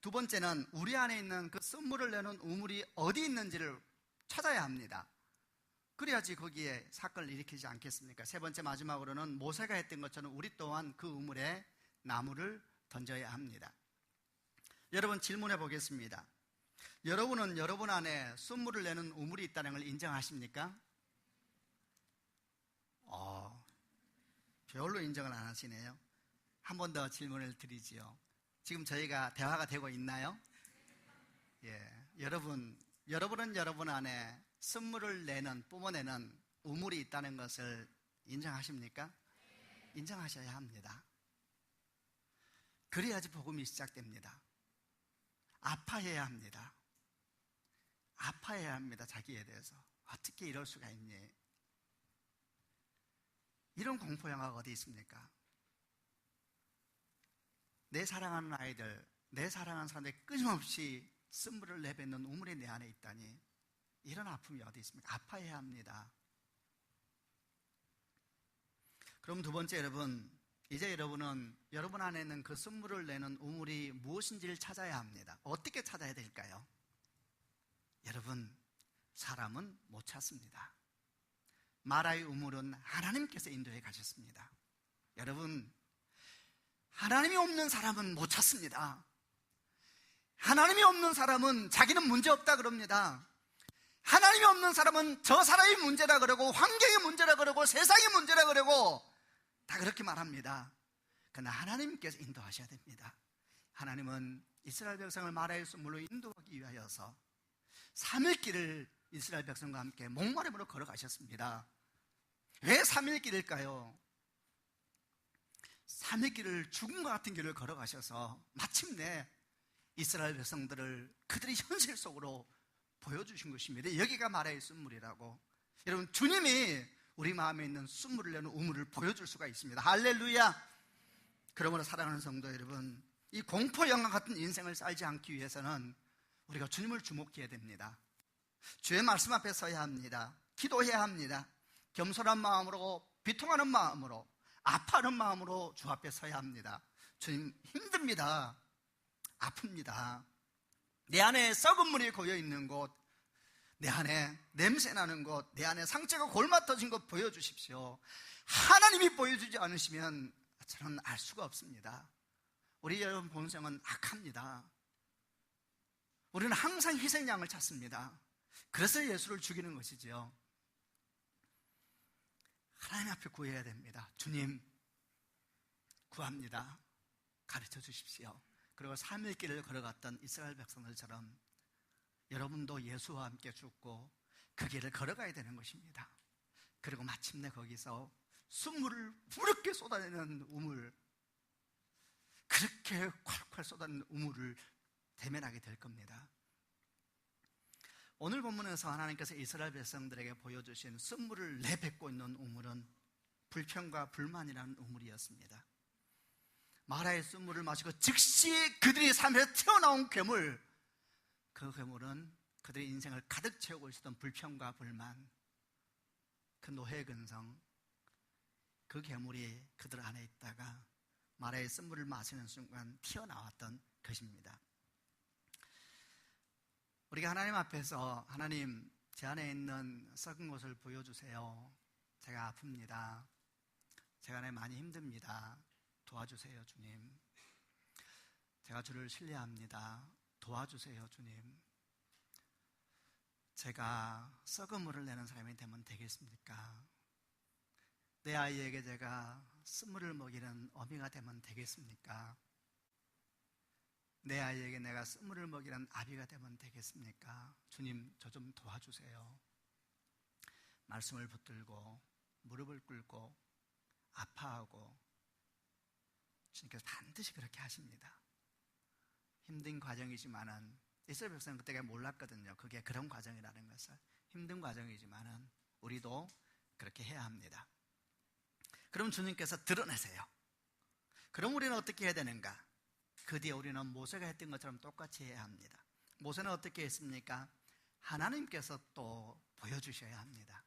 두 번째는 우리 안에 있는 그 쓴물을 내는 우물이 어디 있는지를 찾아야 합니다. 그래야지 거기에 사건을 일으키지 않겠습니까? 세 번째, 마지막으로는 모세가 했던 것처럼 우리 또한 그 우물에 나무를 던져야 합니다. 여러분, 질문해 보겠습니다. 여러분은 여러분 안에 쓴물을 내는 우물이 있다는 걸 인정하십니까? 별로 인정을 안 하시네요. 한 번 더 질문을 드리지요. 지금 저희가 대화가 되고 있나요? 예, 여러분은 여러분 안에 쓴물을 내는, 뿜어내는 우물이 있다는 것을 인정하십니까? 인정하셔야 합니다. 그래야지 복음이 시작됩니다. 아파해야 합니다. 아파해야 합니다. 자기에 대해서. 어떻게 이럴 수가 있니? 이런 공포영화가 어디 있습니까? 내 사랑하는 아이들, 내 사랑하는 사람들이 끊임없이 쓴물을 내뱉는 우물이 내 안에 있다니, 이런 아픔이 어디 있습니까? 아파해야 합니다. 그럼 두 번째, 여러분, 이제 여러분은 여러분 안에 있는 그 쓴물을 내는 우물이 무엇인지를 찾아야 합니다. 어떻게 찾아야 될까요? 여러분, 사람은 못 찾습니다. 마라의 우물은 하나님께서 인도해 가셨습니다. 여러분, 하나님이 없는 사람은 못 찾습니다. 하나님이 없는 사람은 자기는 문제없다 그럽니다. 하나님이 없는 사람은 저 사람이 문제라 그러고 환경이 문제라 그러고 세상이 문제라 그러고 다 그렇게 말합니다. 그러나 하나님께서 인도하셔야 됩니다. 하나님은 이스라엘 백성을 마라의 수물로 인도하기 위하여서 3일 길을 이스라엘 백성과 함께 목마름으로 걸어가셨습니다. 왜 3일 길일까요? 3일 길을 죽음과 같은 길을 걸어가셔서 마침내 이스라엘 백성들을 그들의 현실 속으로 보여주신 것입니다. 여기가 마라의 쓴물이라고. 여러분, 주님이 우리 마음에 있는 쓴물을 내는 우물을 보여줄 수가 있습니다. 할렐루야. 그러므로 사랑하는 성도 여러분, 이 공포 영화 같은 인생을 살지 않기 위해서는 우리가 주님을 주목해야 됩니다. 주의 말씀 앞에 서야 합니다. 기도해야 합니다. 겸손한 마음으로, 비통하는 마음으로, 아파하는 마음으로 주 앞에 서야 합니다. 주님, 힘듭니다. 아픕니다. 내 안에 썩은 물이 고여있는 곳, 내 안에 냄새나는 곳, 내 안에 상처가 골마터진 곳 보여주십시오. 하나님이 보여주지 않으시면 저는 알 수가 없습니다. 우리 여러분 본성은 악합니다. 우리는 항상 희생양을 찾습니다. 그래서 예수를 죽이는 것이지요. 하나님 앞에 구해야 됩니다. 주님, 구합니다. 가르쳐 주십시오. 그리고 3일 길을 걸어갔던 이스라엘 백성들처럼 여러분도 예수와 함께 죽고 그 길을 걸어가야 되는 것입니다. 그리고 마침내 거기서 순물을 부럽게 쏟아내는 우물, 그렇게 콸콸 쏟아내는 우물을 대면하게 될 겁니다. 오늘 본문에서 하나님께서 이스라엘 백성들에게 보여주신 쓴물을 내뱉고 있는 우물은 불평과 불만이라는 우물이었습니다. 마라의 쓴물을 마시고 즉시 그들이 삶에서 튀어나온 괴물, 그 괴물은 그들의 인생을 가득 채우고 있었던 불평과 불만, 그 노회 근성, 그 괴물이 그들 안에 있다가 마라의 쓴물을 마시는 순간 튀어나왔던 것입니다. 우리가 하나님 앞에서, 하나님, 제 안에 있는 썩은 것을 보여주세요. 제가 아픕니다. 제가 안에 많이 힘듭니다. 도와주세요, 주님. 제가 주를 신뢰합니다. 도와주세요, 주님. 제가 썩은 물을 내는 사람이 되면 되겠습니까? 내 아이에게 제가 쓴물을 먹이는 어미가 되면 되겠습니까? 내 아이에게 내가 쓴물을 먹이는 아비가 되면 되겠습니까? 주님, 저 좀 도와주세요. 말씀을 붙들고 무릎을 꿇고 아파하고 주님께서 반드시 그렇게 하십니다. 힘든 과정이지만은, 이스라엘 백성은 그때가 몰랐거든요. 그게 그런 과정이라는 것을. 힘든 과정이지만은 우리도 그렇게 해야 합니다. 그럼 주님께서 드러내세요. 그럼 우리는 어떻게 해야 되는가? 그 뒤에 우리는 모세가 했던 것처럼 똑같이 해야 합니다. 모세는 어떻게 했습니까? 하나님께서 또 보여주셔야 합니다.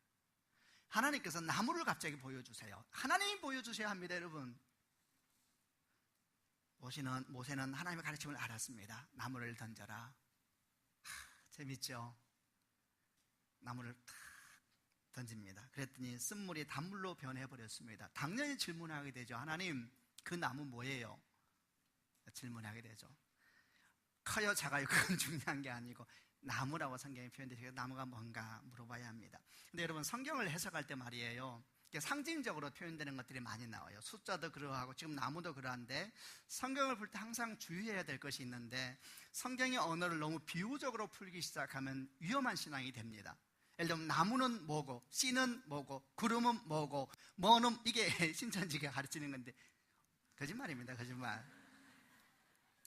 하나님께서 나무를 갑자기 보여주세요. 하나님이 보여주셔야 합니다, 여러분. 모세는 하나님의 가르침을 알았습니다. 나무를 던져라. 재밌죠? 나무를 탁 던집니다. 그랬더니 쓴물이 단물로 변해버렸습니다. 당연히 질문하게 되죠. 하나님, 그 나무 뭐예요? 질문하게 되죠. 커요, 작아요? 그건 중요한 게 아니고 나무라고 성경에 표현되시고 나무가 뭔가 물어봐야 합니다. 근데 여러분, 성경을 해석할 때 말이에요, 상징적으로 표현되는 것들이 많이 나와요. 숫자도 그러하고 지금 나무도 그러한데, 성경을 볼 때 항상 주의해야 될 것이 있는데, 성경의 언어를 너무 비유적으로 풀기 시작하면 위험한 신앙이 됩니다. 예를 들면 나무는 뭐고, 씨는 뭐고, 구름은 뭐고, 뭐는, 이게 신천지가 가르치는 건데 거짓말입니다. 거짓말.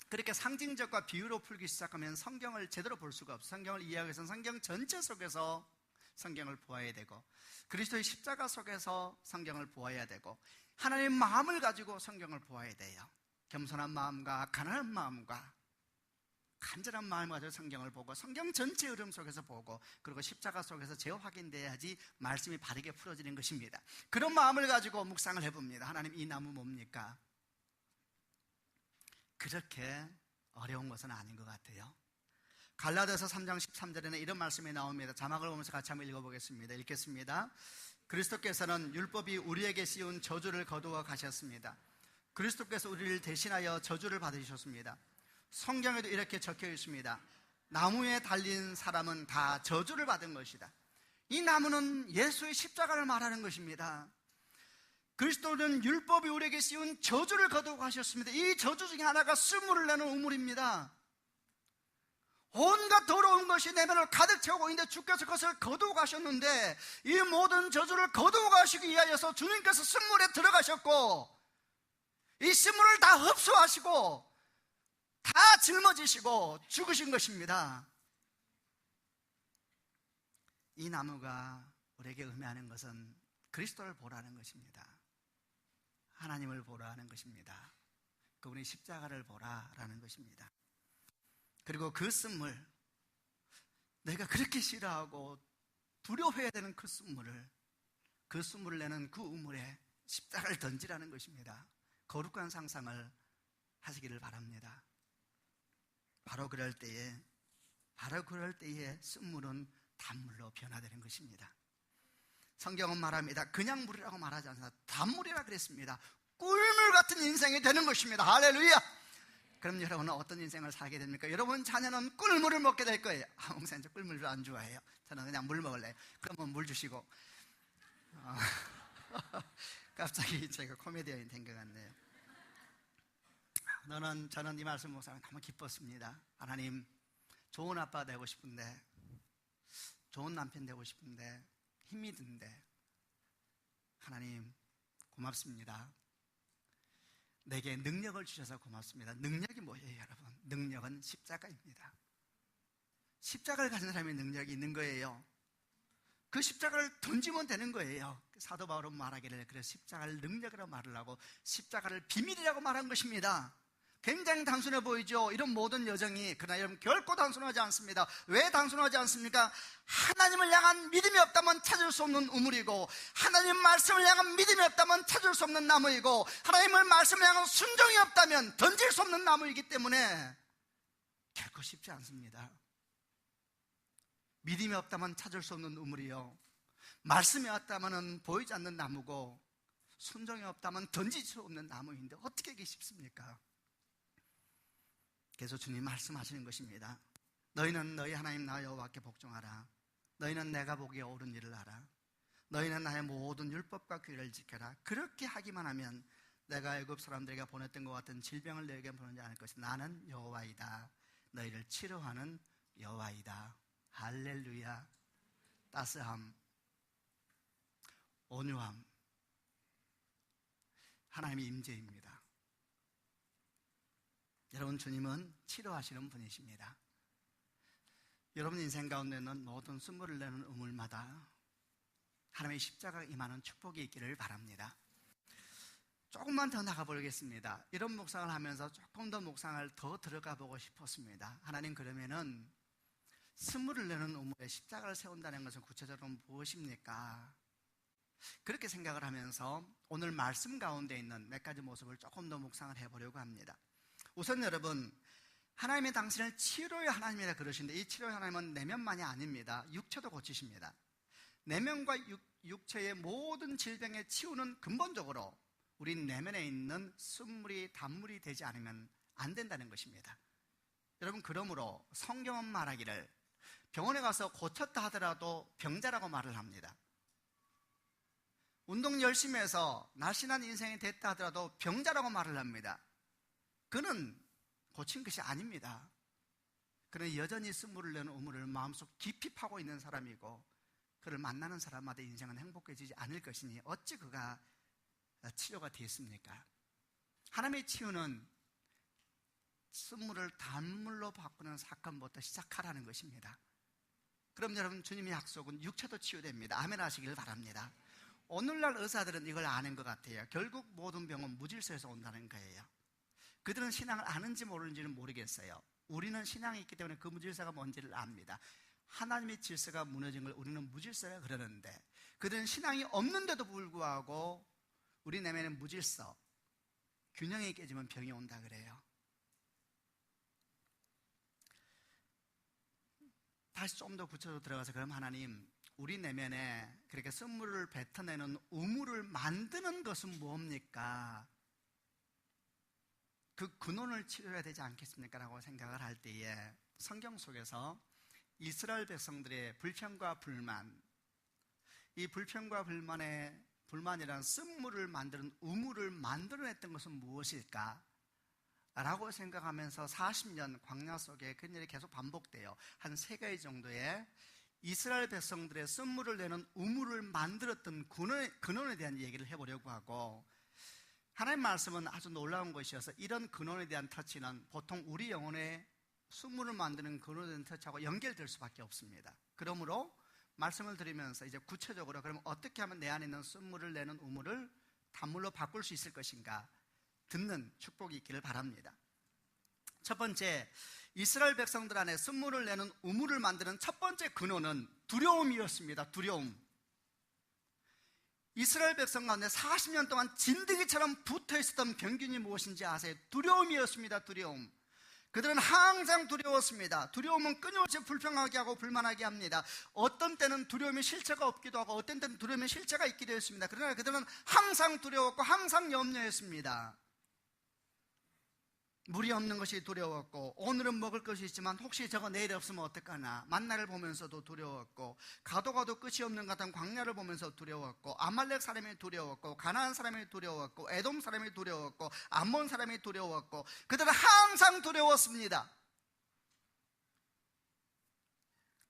그렇게 상징적과 비유로 풀기 시작하면 성경을 제대로 볼 수가 없어요. 성경을 이해하기 위해서는 성경 전체 속에서 성경을 보아야 되고, 그리스도의 십자가 속에서 성경을 보아야 되고, 하나님의 마음을 가지고 성경을 보아야 돼요. 겸손한 마음과 가난한 마음과 간절한 마음을 가지고 성경을 보고 성경 전체 흐름 속에서 보고 그리고 십자가 속에서 재확인돼야지 말씀이 바르게 풀어지는 것입니다. 그런 마음을 가지고 묵상을 해봅니다. 하나님, 이 나무 뭡니까? 그렇게 어려운 것은 아닌 것 같아요. 갈라디아서 3장 13절에는 이런 말씀이 나옵니다. 자막을 보면서 같이 한번 읽어보겠습니다. 읽겠습니다. 그리스도께서는 율법이 우리에게 씌운 저주를 거두어 가셨습니다. 그리스도께서 우리를 대신하여 저주를 받으셨습니다. 성경에도 이렇게 적혀 있습니다. 나무에 달린 사람은 다 저주를 받은 것이다. 이 나무는 예수의 십자가를 말하는 것입니다. 그리스도는 율법이 우리에게 씌운 저주를 거두고 가셨습니다. 이 저주 중에 하나가 쓴물을 내는 우물입니다. 온갖 더러운 것이 내면을 가득 채우고 있는데 주께서 그것을 거두고 가셨는데, 이 모든 저주를 거두고 가시기 위하여서 주님께서 쓴물에 들어가셨고 이 쓴물을 다 흡수하시고 다 짊어지시고 죽으신 것입니다. 이 나무가 우리에게 의미하는 것은 그리스도를 보라는 것입니다. 하나님을 보라는 것입니다. 그분이 십자가를 보라라는 것입니다. 그리고 그 쓴물, 내가 그렇게 싫어하고 두려워해야 되는 그 쓴물을 내는 그 우물에 십자가를 던지라는 것입니다. 거룩한 상상을 하시기를 바랍니다. 바로 그럴 때에 쓴물은 단물로 변화되는 것입니다. 성경은 말합니다. 그냥 물이라고 말하지 않습니다. 단물이라 그랬습니다. 꿀물 같은 인생이 되는 것입니다. 할렐루야! 그럼 여러분은 어떤 인생을 살게 됩니까? 여러분 자녀는 꿀물을 먹게 될 거예요. 목사님, 저 꿀물을 안 좋아해요. 저는 그냥 물 먹을래요. 그러면 물 주시고. 갑자기 제가 코미디언이 된 것 같네요. 저는 이 말씀 묵상을 너무 기뻤습니다. 하나님, 좋은 아빠 되고 싶은데, 좋은 남편 되고 싶은데, 힘이 든데, 하나님 고맙습니다. 내게 능력을 주셔서 고맙습니다. 능력이 뭐예요, 여러분? 능력은 십자가입니다. 십자가를 가진 사람이 능력이 있는 거예요. 그 십자가를 던지면 되는 거예요. 사도 바울은 말하기를, 그래서 십자가를 능력이라고 말을 하고 십자가를 비밀이라고 말한 것입니다. 굉장히 단순해 보이죠? 이런 모든 여정이. 그러나 여러분, 결코 단순하지 않습니다. 왜 단순하지 않습니까? 하나님을 향한 믿음이 없다면 찾을 수 없는 우물이고, 하나님 말씀을 향한 믿음이 없다면 찾을 수 없는 나무이고, 하나님의 말씀을 향한 순종이 없다면 던질 수 없는 나무이기 때문에 결코 쉽지 않습니다. 믿음이 없다면 찾을 수 없는 우물이요, 말씀이 없다면 보이지 않는 나무고, 순종이 없다면 던질 수 없는 나무인데 어떻게 이게 쉽습니까? 그래서 주님 말씀하시는 것입니다. 너희는 너희 하나님 나 여호와께 복종하라. 너희는 내가 보기에 옳은 일을 하라. 너희는 나의 모든 율법과 규례를 지켜라. 그렇게 하기만 하면 내가 애굽 사람들에게 보냈던 것 같은 질병을 너희에게 보내지 않을 것이다. 나는 여호와이다. 너희를 치료하는 여호와이다. 할렐루야. 따스함, 온유함, 하나님의 임재입니다. 여러분, 주님은 치료하시는 분이십니다. 여러분 인생 가운데는 모든 쓴물을 내는 우물마다 하나님의 십자가가 임하는 축복이 있기를 바랍니다. 조금만 더 나가보겠습니다. 이런 묵상을 하면서 조금 더 묵상을 더 들어가 보고 싶었습니다. 하나님, 그러면은 쓴물을 내는 우물에 십자가를 세운다는 것은 구체적으로 무엇입니까? 그렇게 생각을 하면서 오늘 말씀 가운데 있는 몇 가지 모습을 조금 더 묵상을 해보려고 합니다. 우선 여러분, 하나님이 당신을 치료의 하나님이라 그러시는데, 이 치료의 하나님은 내면만이 아닙니다. 육체도 고치십니다. 내면과 육체의 모든 질병의 치유는 근본적으로 우리 내면에 있는 쓴물이 단물이 되지 않으면 안 된다는 것입니다. 여러분, 그러므로 성경은 말하기를 병원에 가서 고쳤다 하더라도 병자라고 말을 합니다. 운동 열심히 해서 날씬한 인생이 됐다 하더라도 병자라고 말을 합니다. 그는 고친 것이 아닙니다. 그는 여전히 쓴물을 내는 우물을 마음속 깊이 파고 있는 사람이고, 그를 만나는 사람마다 인생은 행복해지지 않을 것이니 어찌 그가 치료가 되었습니까? 하나님의 치유는 쓴물을 단물로 바꾸는 사건부터 시작하라는 것입니다. 그럼 여러분, 주님의 약속은 육체도 치유됩니다. 아멘 하시길 바랍니다. 오늘날 의사들은 이걸 아는 것 같아요. 결국 모든 병은 무질서에서 온다는 거예요. 그들은 신앙을 아는지 모르는지는 모르겠어요. 우리는 신앙이 있기 때문에 그 무질서가 뭔지를 압니다. 하나님의 질서가 무너진 걸 우리는 무질서라 그러는데, 그들은 신앙이 없는데도 불구하고 우리 내면의 무질서, 균형이 깨지면 병이 온다 그래요. 다시 좀 더 구체적으로 들어가서, 그럼 하나님, 우리 내면에 그렇게 쓴물을 뱉어내는 우물을 만드는 것은 뭡니까? 그 근원을 치료해야 되지 않겠습니까? 라고 생각을 할 때에 성경 속에서 이스라엘 백성들의 불평과 불만, 이 불평과 불만이란 쓴물을 만드는 우물을 만들어냈던 것은 무엇일까? 라고 생각하면서 40년 광야 속에 그 일이 계속 반복돼요. 한 3가지 정도의 이스라엘 백성들의 쓴물을 내는 우물을 만들었던 근원에 대한 얘기를 해보려고 하고, 하나님 말씀은 아주 놀라운 것이어서 이런 근원에 대한 터치는 보통 우리 영혼의 쓴물을 만드는 근원에 대한 터치하고 연결될 수밖에 없습니다. 그러므로 말씀을 드리면서 이제 구체적으로 그럼 어떻게 하면 내 안에 있는 쓴물을 내는 우물을 단물로 바꿀 수 있을 것인가 듣는 축복이 있기를 바랍니다. 첫 번째, 이스라엘 백성들 안에 쓴물을 내는 우물을 만드는 첫 번째 근원은 두려움이었습니다. 두려움. 이스라엘 백성 가운데 40년 동안 진드기처럼 붙어 있었던 병균이 무엇인지 아세요? 두려움이었습니다. 두려움. 그들은 항상 두려웠습니다. 두려움은 끊임없이 불평하게 하고 불만하게 합니다. 어떤 때는 두려움이 실체가 없기도 하고 어떤 때는 두려움이 실체가 있기도 했습니다. 그러나 그들은 항상 두려웠고 항상 염려했습니다. 물이 없는 것이 두려웠고, 오늘은 먹을 것이 있지만 혹시 저거 내일 없으면 어떡하나, 만나를 보면서도 두려웠고, 가도 끝이 없는 것 같은 광야를 보면서 두려웠고, 아말렉 사람이 두려웠고, 가나안 사람이 두려웠고, 에돔 사람이 두려웠고, 암몬 사람이 두려웠고, 그들은 항상 두려웠습니다.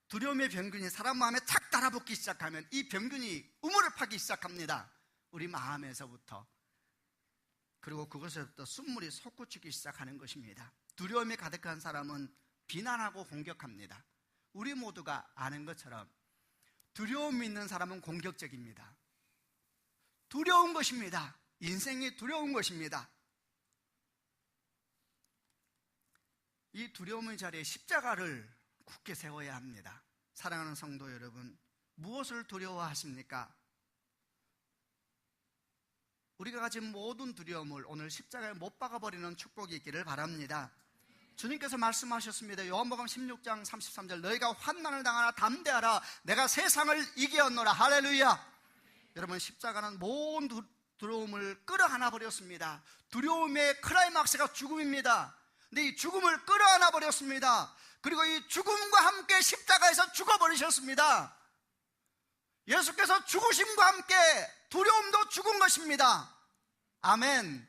두려움의 병균이 사람 마음에 착 달아붙기 시작하면 이 병균이 우물을 파기 시작합니다. 우리 마음에서부터. 그리고 그것에서부터 순물이 솟구치기 시작하는 것입니다. 두려움이 가득한 사람은 비난하고 공격합니다. 우리 모두가 아는 것처럼 두려움이 있는 사람은 공격적입니다. 두려운 것입니다. 인생이 두려운 것입니다. 이 두려움의 자리에 십자가를 굳게 세워야 합니다. 사랑하는 성도 여러분, 무엇을 두려워하십니까? 우리가 가진 모든 두려움을 오늘 십자가에 못 박아버리는 축복이 있기를 바랍니다. 주님께서 말씀하셨습니다. 요한복음 16장 33절, 너희가 환난을 당하나 담대하라, 내가 세상을 이기었노라. 할렐루야. 여러분, 십자가는 모든 두려움을 끌어안아 버렸습니다. 두려움의 클라이막스가 죽음입니다. 근데 이 죽음을 끌어안아 버렸습니다. 그리고 이 죽음과 함께 십자가에서 죽어버리셨습니다. 예수께서 죽으심과 함께 두려움도 죽은 것입니다. 아멘.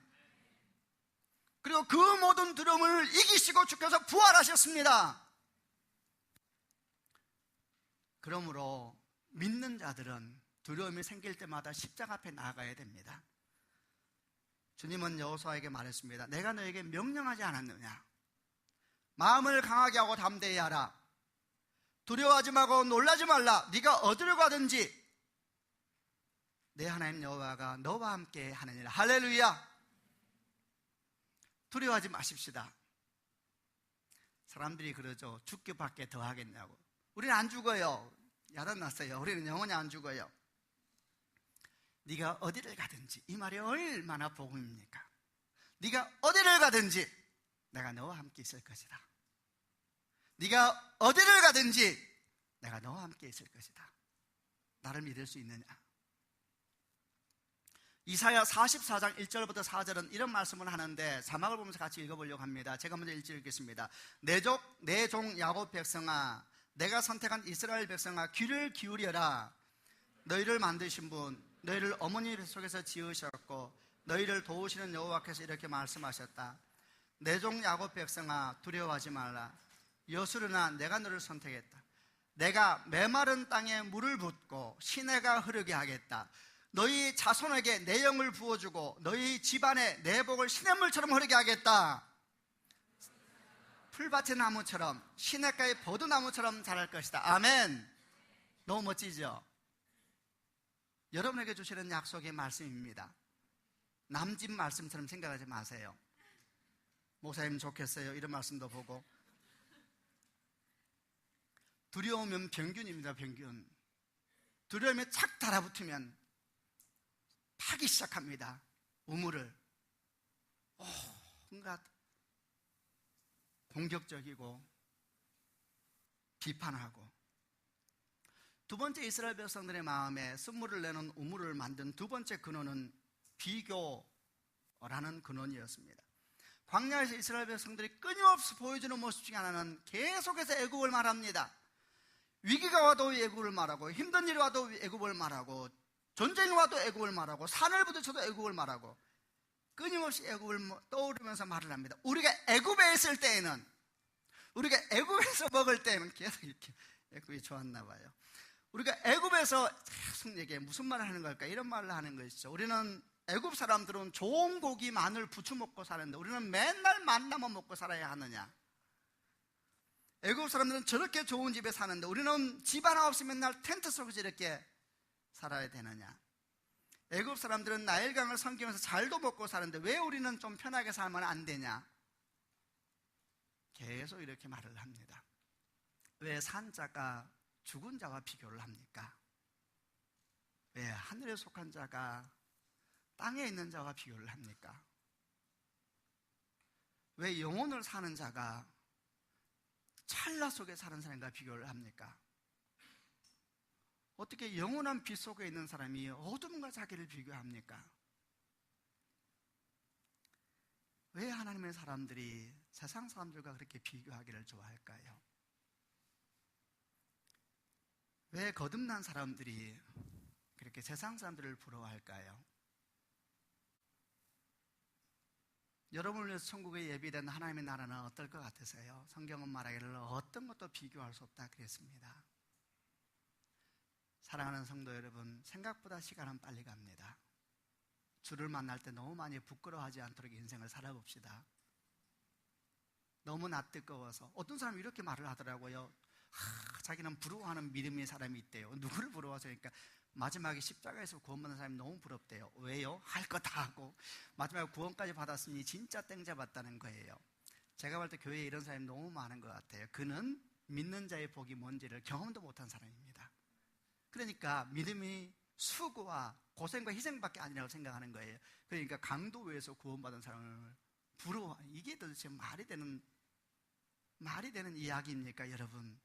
그리고 그 모든 두려움을 이기시고 주께서 부활하셨습니다. 그러므로 믿는 자들은 두려움이 생길 때마다 십자가 앞에 나아가야 됩니다. 주님은 여호수아에게 말했습니다. 내가 너에게 명령하지 않았느냐? 마음을 강하게 하고 담대히 하라. 두려워하지 말고 놀라지 말라. 네가 어디로 가든지 내 하나님 여호와가 너와 함께 하느니라. 할렐루야. 두려워하지 마십시다. 사람들이 그러죠. 죽기 밖에 더 하겠냐고. 우리는 안 죽어요. 야단났어요. 우리는 영원히 안 죽어요. 네가 어디를 가든지, 이 말이 얼마나 복음입니까? 네가 어디를 가든지 내가 너와 함께 있을 것이다. 네가 어디를 가든지 내가 너와 함께 있을 것이다. 나를 믿을 수 있느냐? 이사야 44장 1절부터 4절은 이런 말씀을 하는데 자막을 보면서 같이 읽어보려고 합니다. 제가 먼저 읽겠습니다. 내 종 야곱 백성아, 내가 선택한 이스라엘 백성아, 귀를 기울여라. 너희를 만드신 분, 너희를 어머니 뱃속에서 지으셨고 너희를 도우시는 여호와께서 이렇게 말씀하셨다. 내 종 야곱 백성아, 두려워하지 말라. 여수르나 내가 너를 선택했다. 내가 메마른 땅에 물을 붓고 시내가 흐르게 하겠다. 너희 자손에게 내 영을 부어주고 너희 집안에 내 복을 시냇물처럼 흐르게 하겠다. 풀밭의 나무처럼 시냇가의 버드나무처럼 자랄 것이다. 아멘. 너무 멋지죠? 여러분에게 주시는 약속의 말씀입니다. 남집 말씀처럼 생각하지 마세요. 목사님 좋겠어요, 이런 말씀도 보고. 두려우면 병균입니다. 병균. 두려움에 착 달아붙으면 파기 시작합니다. 우물을. 온갖 공격적이고 비판하고. 두 번째 이스라엘 백성들의 마음에 쓴물을 내는 우물을 만든 두 번째 근원은 비교라는 근원이었습니다. 광야에서 이스라엘 백성들이 끊임없이 보여주는 모습 중에 하나는 계속해서 애굽을 말합니다. 위기가 와도 애굽을 말하고, 힘든 일이 와도 애굽을 말하고, 전쟁이 와도 애굽을 말하고, 산을 부딪혀도 애굽을 말하고, 끊임없이 애굽을 떠오르면서 말을 합니다. 우리가 애굽에 있을 때에는, 우리가 애굽에서 먹을 때에는 계속 이렇게 애굽이 좋았나 봐요. 우리가 애굽에서 계속 얘기해. 무슨 말을 하는 걸까? 이런 말을 하는 것이죠. 우리는 애굽 사람들은 좋은 고기, 마늘, 부추 먹고 사는데 우리는 맨날 만나만 먹고 살아야 하느냐? 애굽 사람들은 저렇게 좋은 집에 사는데 우리는 집 하나 없이 맨날 텐트 속에서 이렇게 살아야 되느냐? 애굽 사람들은 나일강을 섬기면서 잘도 먹고 사는데 왜 우리는 좀 편하게 살면 안 되냐? 계속 이렇게 말을 합니다. 왜 산자가 죽은 자와 비교를 합니까? 왜 하늘에 속한 자가 땅에 있는 자와 비교를 합니까? 왜 영혼을 사는 자가 찰나 속에 사는 사람과 비교를 합니까? 어떻게 영원한 빛 속에 있는 사람이 어둠과 자기를 비교합니까? 왜 하나님의 사람들이 세상 사람들과 그렇게 비교하기를 좋아할까요? 왜 거듭난 사람들이 그렇게 세상 사람들을 부러워할까요? 여러분을 위해서 천국에 예비된 하나님의 나라는 어떨 것 같으세요? 성경은 말하기를 어떤 것도 비교할 수 없다 그랬습니다. 사랑하는 성도 여러분, 생각보다 시간은 빨리 갑니다. 주를 만날 때 너무 많이 부끄러워하지 않도록 인생을 살아봅시다. 너무 낯뜨거워서. 어떤 사람이 이렇게 말을 하더라고요. 자기는 부러워하는 믿음의 사람이 있대요. 누구를 부러워서? 그러니까 마지막에 십자가에서 구원받는 사람이 너무 부럽대요. 왜요? 할 거 다 하고 마지막에 구원까지 받았으니 진짜 땡 잡았다는 거예요. 제가 볼 때 교회에 이런 사람이 너무 많은 것 같아요. 그는 믿는 자의 복이 뭔지를 경험도 못한 사람입니다. 그러니까 믿음이 수고와 고생과 희생밖에 아니라고 생각하는 거예요. 그러니까 강도 위에서 구원받은 사람을 부러워. 이게 도대체 말이 되는 이야기입니까, 여러분?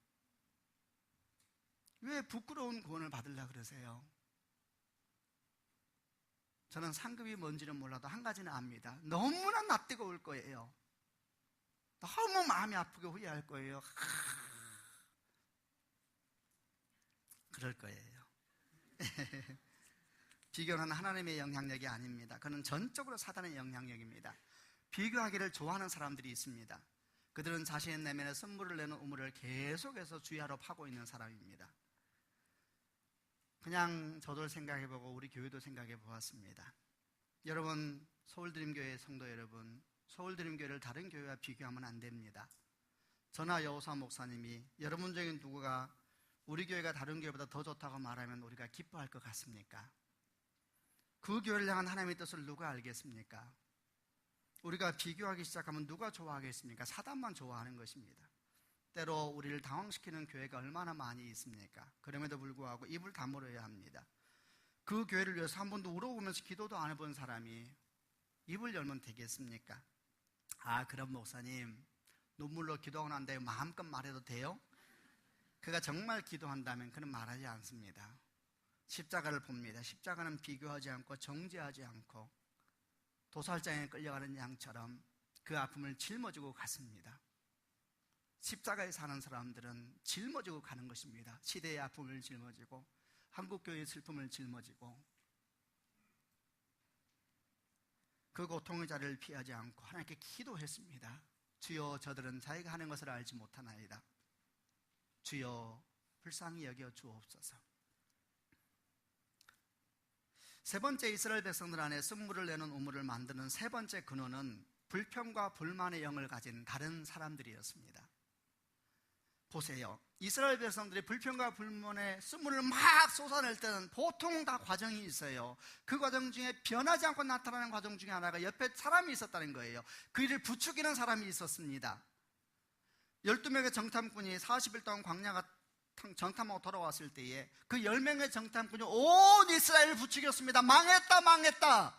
왜 부끄러운 구원을 받으려고 그러세요? 저는 상급이 뭔지는 몰라도 한 가지는 압니다. 너무나 낯뜨거울 거예요. 너무 마음이 아프게 후회할 거예요. 그럴 거예요. 비교는 하나님의 영향력이 아닙니다. 그는 전적으로 사단의 영향력입니다. 비교하기를 좋아하는 사람들이 있습니다. 그들은 자신의 내면에 쓴물을 내는 우물을 계속해서 주야로 파고 있는 사람입니다. 그냥 저도 생각해보고 우리 교회도 생각해보았습니다. 여러분, 서울드림교회 성도 여러분, 서울드림교회를 다른 교회와 비교하면 안 됩니다. 저나 여호사 목사님이 여러분 중에 누구가 우리 교회가 다른 교회보다 더 좋다고 말하면 우리가 기뻐할 것 같습니까? 그 교회를 향한 하나님의 뜻을 누가 알겠습니까? 우리가 비교하기 시작하면 누가 좋아하겠습니까? 사단만 좋아하는 것입니다. 때로 우리를 당황시키는 교회가 얼마나 많이 있습니까? 그럼에도 불구하고 입을 다물어야 합니다. 그 교회를 위해서 한 번도 울어보면서 기도도 안 해본 사람이 입을 열면 되겠습니까? 그럼 목사님, 눈물로 기도하고 난 다음에 마음껏 말해도 돼요? 그가 정말 기도한다면 그는 말하지 않습니다. 십자가를 봅니다. 십자가는 비교하지 않고 정죄하지 않고 도살장에 끌려가는 양처럼 그 아픔을 짊어지고 갔습니다. 십자가에 사는 사람들은 짊어지고 가는 것입니다. 시대의 아픔을 짊어지고 한국교회의 슬픔을 짊어지고 그 고통의 자리를 피하지 않고 하나님께 기도했습니다. 주여, 저들은 자기가 하는 것을 알지 못하나이다. 주여, 불쌍히 여겨 주옵소서. 세 번째 이스라엘 백성들 안에 쓴물을 내는 우물을 만드는 세 번째 근원은 불평과 불만의 영을 가진 다른 사람들이었습니다. 보세요. 이스라엘 백성들이 불평과 불만의 쓴물을 막 쏟아낼 때는 보통 다 과정이 있어요. 그 과정 중에 변하지 않고 나타나는 과정 중에 하나가 옆에 사람이 있었다는 거예요. 그 일을 부추기는 사람이 있었습니다. 12명의 정탐꾼이 40일 동안 광야 정탐하고 돌아왔을 때에 그 10명의 정탐꾼이 온 이스라엘을 부추겼습니다. 망했다 망했다.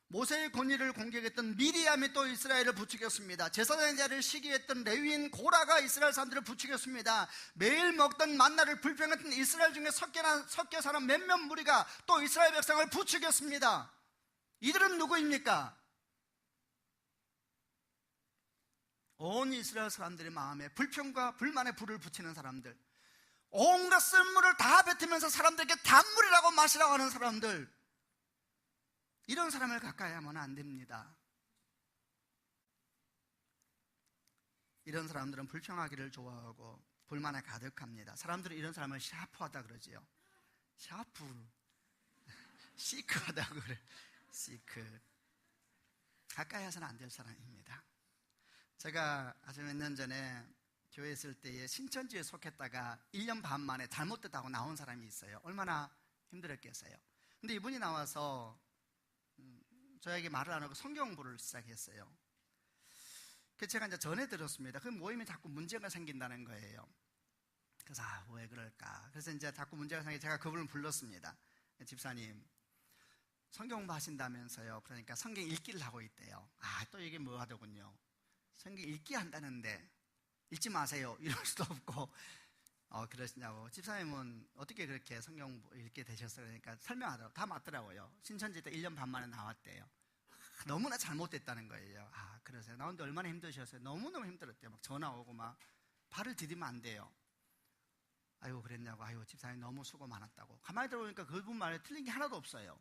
모세의 권위를 공격했던 미리암이 또 이스라엘을 부추겼습니다. 제사장의 자리를 시기했던 레위인 고라가 이스라엘 사람들을 부추겼습니다. 매일 먹던 만나를 불평했던 이스라엘 중에 섞여 사는 몇몇 무리가 또 이스라엘 백성을 부추겼습니다. 이들은 누구입니까? 온 이스라엘 사람들의 마음에 불평과 불만의 불을 붙이는 사람들, 온갖 쓸물을 다 뱉으면서 사람들에게 단물이라고 마시라고 하는 사람들, 이런 사람을 가까이 하면 안 됩니다. 이런 사람들은 불평하기를 좋아하고 불만에 가득합니다. 사람들은 이런 사람을 샤프하다 그러지요. 샤프, 시크하다고 그래. 시크. 가까이 해서는 안 될 사람입니다. 제가 아주 몇 년 전에 교회에 있을 때에 신천지에 속했다가 1년 반 만에 잘못됐다고 나온 사람이 있어요. 얼마나 힘들었겠어요. 근데 이분이 나와서 저에게 말을 안 하고 성경 공부를 시작했어요. 그래서 제가 이제 전해 들었습니다. 그 모임에 자꾸 문제가 생긴다는 거예요. 그래서 왜 그럴까? 그래서 이제 자꾸 문제가 생기고 제가 그분을 불렀습니다. 집사님, 성경 공부 하신다면서요. 그러니까 성경 읽기를 하고 있대요. 또 이게 뭐 하더군요. 성경 읽기 한다는데 읽지 마세요. 이럴 수도 없고 그러시냐고. 집사님은 어떻게 그렇게 성경 읽게 되셨어요? 그러니까 설명하더라고요. 다 맞더라고요. 신천지 때 1년 반 만에 나왔대요. 너무나 잘못됐다는 거예요. 그러세요. 나오는데 얼마나 힘드셨어요? 너무너무 힘들었대요. 막 전화 오고 막 발을 디디면 안 돼요. 아이고 그랬냐고. 아이고 집사님 너무 수고 많았다고. 가만히 들어보니까 그분 말에 틀린 게 하나도 없어요.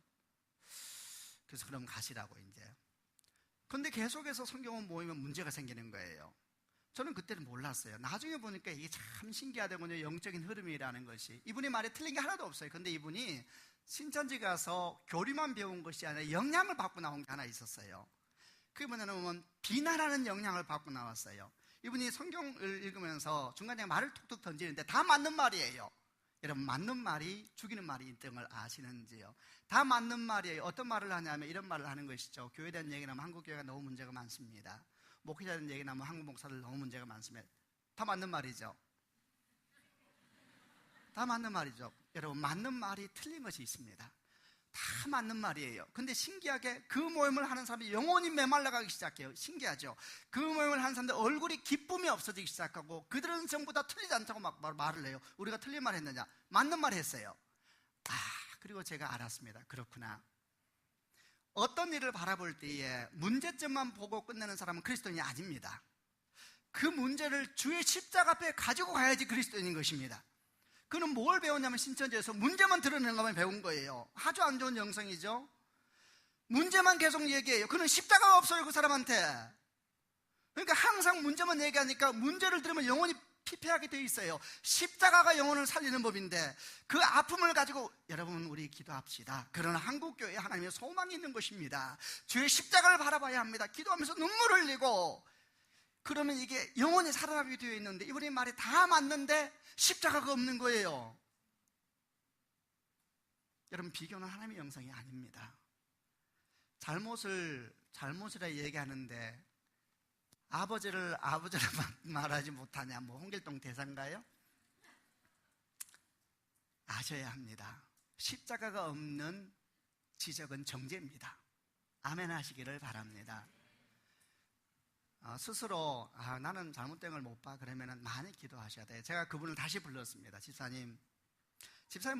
그래서 그럼 가시라고 이제. 근데 계속해서 성경을 모이면 문제가 생기는 거예요. 저는 그때는 몰랐어요. 나중에 보니까 이게 참 신기하더군요. 영적인 흐름이라는 것이. 이분이 말에 틀린 게 하나도 없어요. 근데 이분이 신천지 가서 교리만 배운 것이 아니라 영향을 받고 나온 게 하나 있었어요. 그게 뭐냐면 비난하는 영향을 받고 나왔어요. 이분이 성경을 읽으면서 중간에 말을 툭툭 던지는데 다 맞는 말이에요. 여러분, 맞는 말이 죽이는 말이 있는 걸 아시는지요? 다 맞는 말이에요. 어떤 말을 하냐면 이런 말을 하는 것이죠. 교회에 대한 얘기 나면 한국 교회가 너무 문제가 많습니다. 목회자에 대한 얘기 나면 한국 목사들 너무 문제가 많습니다. 다 맞는 말이죠. 다 맞는 말이죠. 여러분, 맞는 말이 틀린 것이 있습니다. 다 맞는 말이에요. 근데 신기하게 그 모임을 하는 사람이 영혼이 메말라가기 시작해요. 신기하죠. 그 모임을 하는 사람들 얼굴이 기쁨이 없어지기 시작하고 그들은 전부 다 틀리지 않다고 막 말을 해요. 우리가 틀린 말 했느냐? 맞는 말 했어요. 그리고 제가 알았습니다. 그렇구나. 어떤 일을 바라볼 때에 문제점만 보고 끝내는 사람은 그리스도인이 아닙니다. 그 문제를 주의 십자가 앞에 가지고 가야지 그리스도인인 것입니다. 그는 뭘 배웠냐면 신천지에서 문제만 드러내는 것만 배운 거예요. 아주 안 좋은 영성이죠. 문제만 계속 얘기해요. 그는 십자가가 없어요, 그 사람한테. 그러니까 항상 문제만 얘기하니까 문제를 들으면 영혼이 피폐하게 되어 있어요. 십자가가 영혼을 살리는 법인데 그 아픔을 가지고 여러분 우리 기도합시다. 그러나 한국교회에 하나님의 소망이 있는 것입니다. 주의 십자가를 바라봐야 합니다. 기도하면서 눈물을 흘리고 그러면 이게 영혼이 살아나게 되어 있는데 이분의 말이 다 맞는데 십자가가 없는 거예요. 여러분, 비교는 하나님의 영성이 아닙니다. 잘못이라 얘기하는데 아버지를 말하지 못하냐, 뭐 홍길동 대사인가요? 아셔야 합니다. 십자가가 없는 지적은 정죄입니다. 아멘 하시기를 바랍니다. 스스로 나는 잘못된 걸 못 봐 그러면 많이 기도하셔야 돼요. 제가 그분을 다시 불렀습니다. 집사님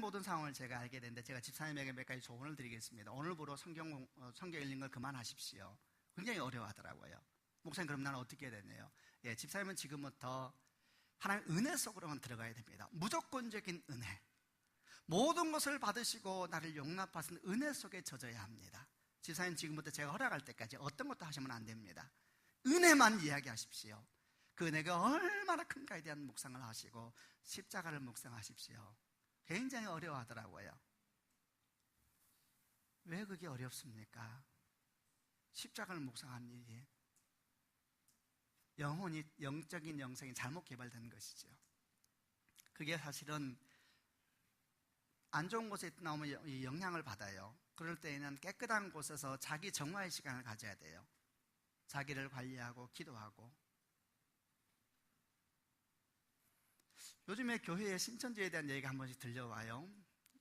모든 상황을 제가 알게 됐는데 제가 집사님에게 몇 가지 조언을 드리겠습니다. 오늘부로 성경 읽는 걸 그만하십시오. 굉장히 어려워하더라고요. 목사님, 그럼 나는 어떻게 해야 되나요? 집사님은 지금부터 하나님의 은혜 속으로만 들어가야 됩니다. 무조건적인 은혜, 모든 것을 받으시고 나를 용납하신 은혜 속에 젖어야 합니다. 집사님, 지금부터 제가 허락할 때까지 어떤 것도 하시면 안 됩니다. 은혜만 이야기하십시오. 그 은혜가 얼마나 큰가에 대한 묵상을 하시고 십자가를 묵상하십시오. 굉장히 어려워하더라고요. 왜 그게 어렵습니까? 십자가를 묵상하는 일이 영적인 영성이 잘못 개발된 것이죠. 그게 사실은 안 좋은 곳에 나오면 영향을 받아요. 그럴 때에는 깨끗한 곳에서 자기 정화의 시간을 가져야 돼요. 자기를 관리하고 기도하고. 요즘에 교회의 신천지에 대한 얘기가 한 번씩 들려와요.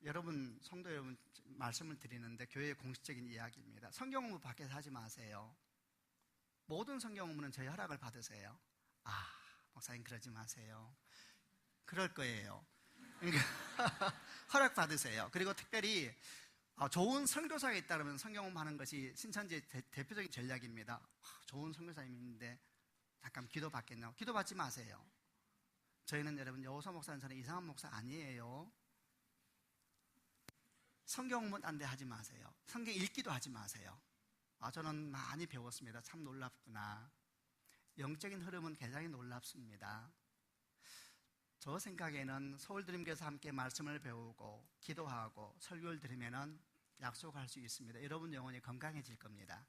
여러분, 성도 여러분 말씀을 드리는데 교회의 공식적인 이야기입니다. 성경 공부 밖에서 하지 마세요. 모든 성경 공부는 저희 허락을 받으세요. 목사님 그러지 마세요. 그럴 거예요. 그러니까 허락 받으세요. 그리고 특별히 좋은 선교사가 있다면 성경 공부하는 것이 신천지의 대표적인 전략입니다. 좋은 선교사님이 있는데 잠깐 기도 받겠냐고. 기도 받지 마세요. 저희는 여러분 여호사 목사는 저는 이상한 목사 아니에요. 성경 공부 딴 데 하지 마세요. 성경 읽기도 하지 마세요. 저는 많이 배웠습니다. 참 놀랍구나. 영적인 흐름은 굉장히 놀랍습니다. 저 생각에는 서울드림교회에서 함께 말씀을 배우고 기도하고 설교를 들으면 약속할 수 있습니다. 여러분 영혼이 건강해질 겁니다.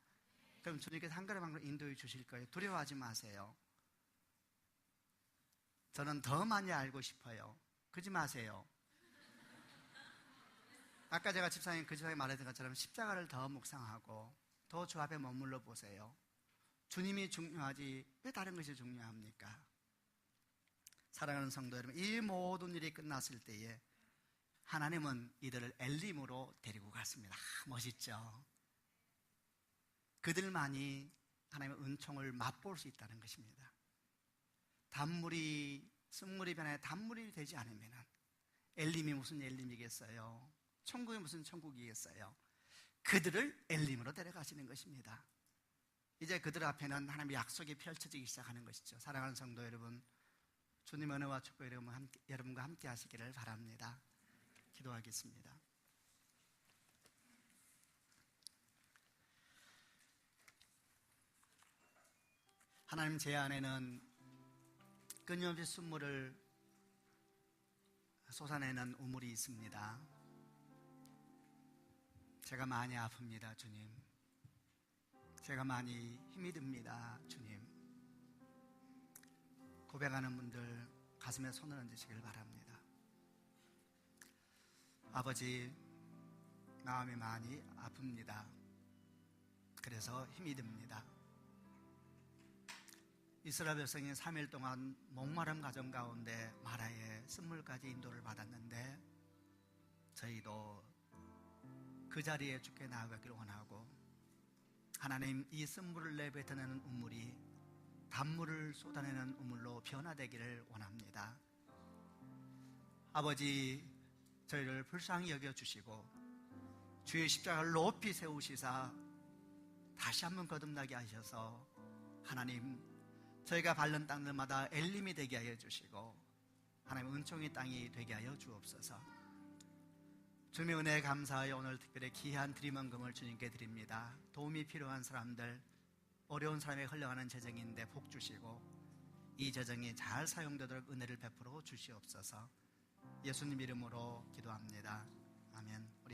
그럼 주님께서 한 걸음 한 걸음 인도해 주실 거예요. 두려워하지 마세요. 저는 더 많이 알고 싶어요. 그러지 마세요. 아까 제가 집사님 말했던 것처럼 십자가를 더 묵상하고 더 주 앞에 머물러 보세요. 주님이 중요하지 왜 다른 것이 중요합니까? 사랑하는 성도 여러분, 이 모든 일이 끝났을 때에 하나님은 이들을 엘림으로 데리고 갔습니다. 멋있죠? 그들만이 하나님의 은총을 맛볼 수 있다는 것입니다. 단물이 쓴물이 변해 단물이 되지 않으면 엘림이 무슨 엘림이겠어요? 천국이 무슨 천국이겠어요? 그들을 엘림으로 데려가시는 것입니다. 이제 그들 앞에는 하나님의 약속이 펼쳐지기 시작하는 것이죠. 사랑하는 성도 여러분, 주님의 은혜와 축복이 여러분과 함께 하시기를 바랍니다. 기도하겠습니다. 하나님, 제 안에는 끊임없이 순물을 쏟아내는 우물이 있습니다. 제가 많이 아픕니다, 주님. 제가 많이 힘이 듭니다, 주님. 고백하는 분들 가슴에 손을 얹으시길 바랍니다. 아버지, 마음이 많이 아픕니다. 그래서 힘이 듭니다. 이스라엘 백성이 3일 동안 목마름 가정 가운데 마라에 쓴물까지 인도를 받았는데 저희도 그 자리에 주께 나아가기를 원하고, 하나님, 이 쓴물을 내뱉어내는 우물이 단물을 쏟아내는 우물로 변화되기를 원합니다. 아버지, 저희를 불쌍히 여겨주시고 주의 십자가를 높이 세우시사 다시 한번 거듭나게 하셔서 하나님, 저희가 밟는 땅들마다 엘림이 되게 하여 주시고 하나님 은총의 땅이 되게 하여 주옵소서. 주님의 은혜에 감사하여 오늘 특별히 귀한 드림원금을 주님께 드립니다. 도움이 필요한 사람들, 어려운 사람에 흘러가는 재정인데 복 주시고 이 재정이 잘 사용되도록 은혜를 베풀어 주시옵소서. 예수님 이름으로 기도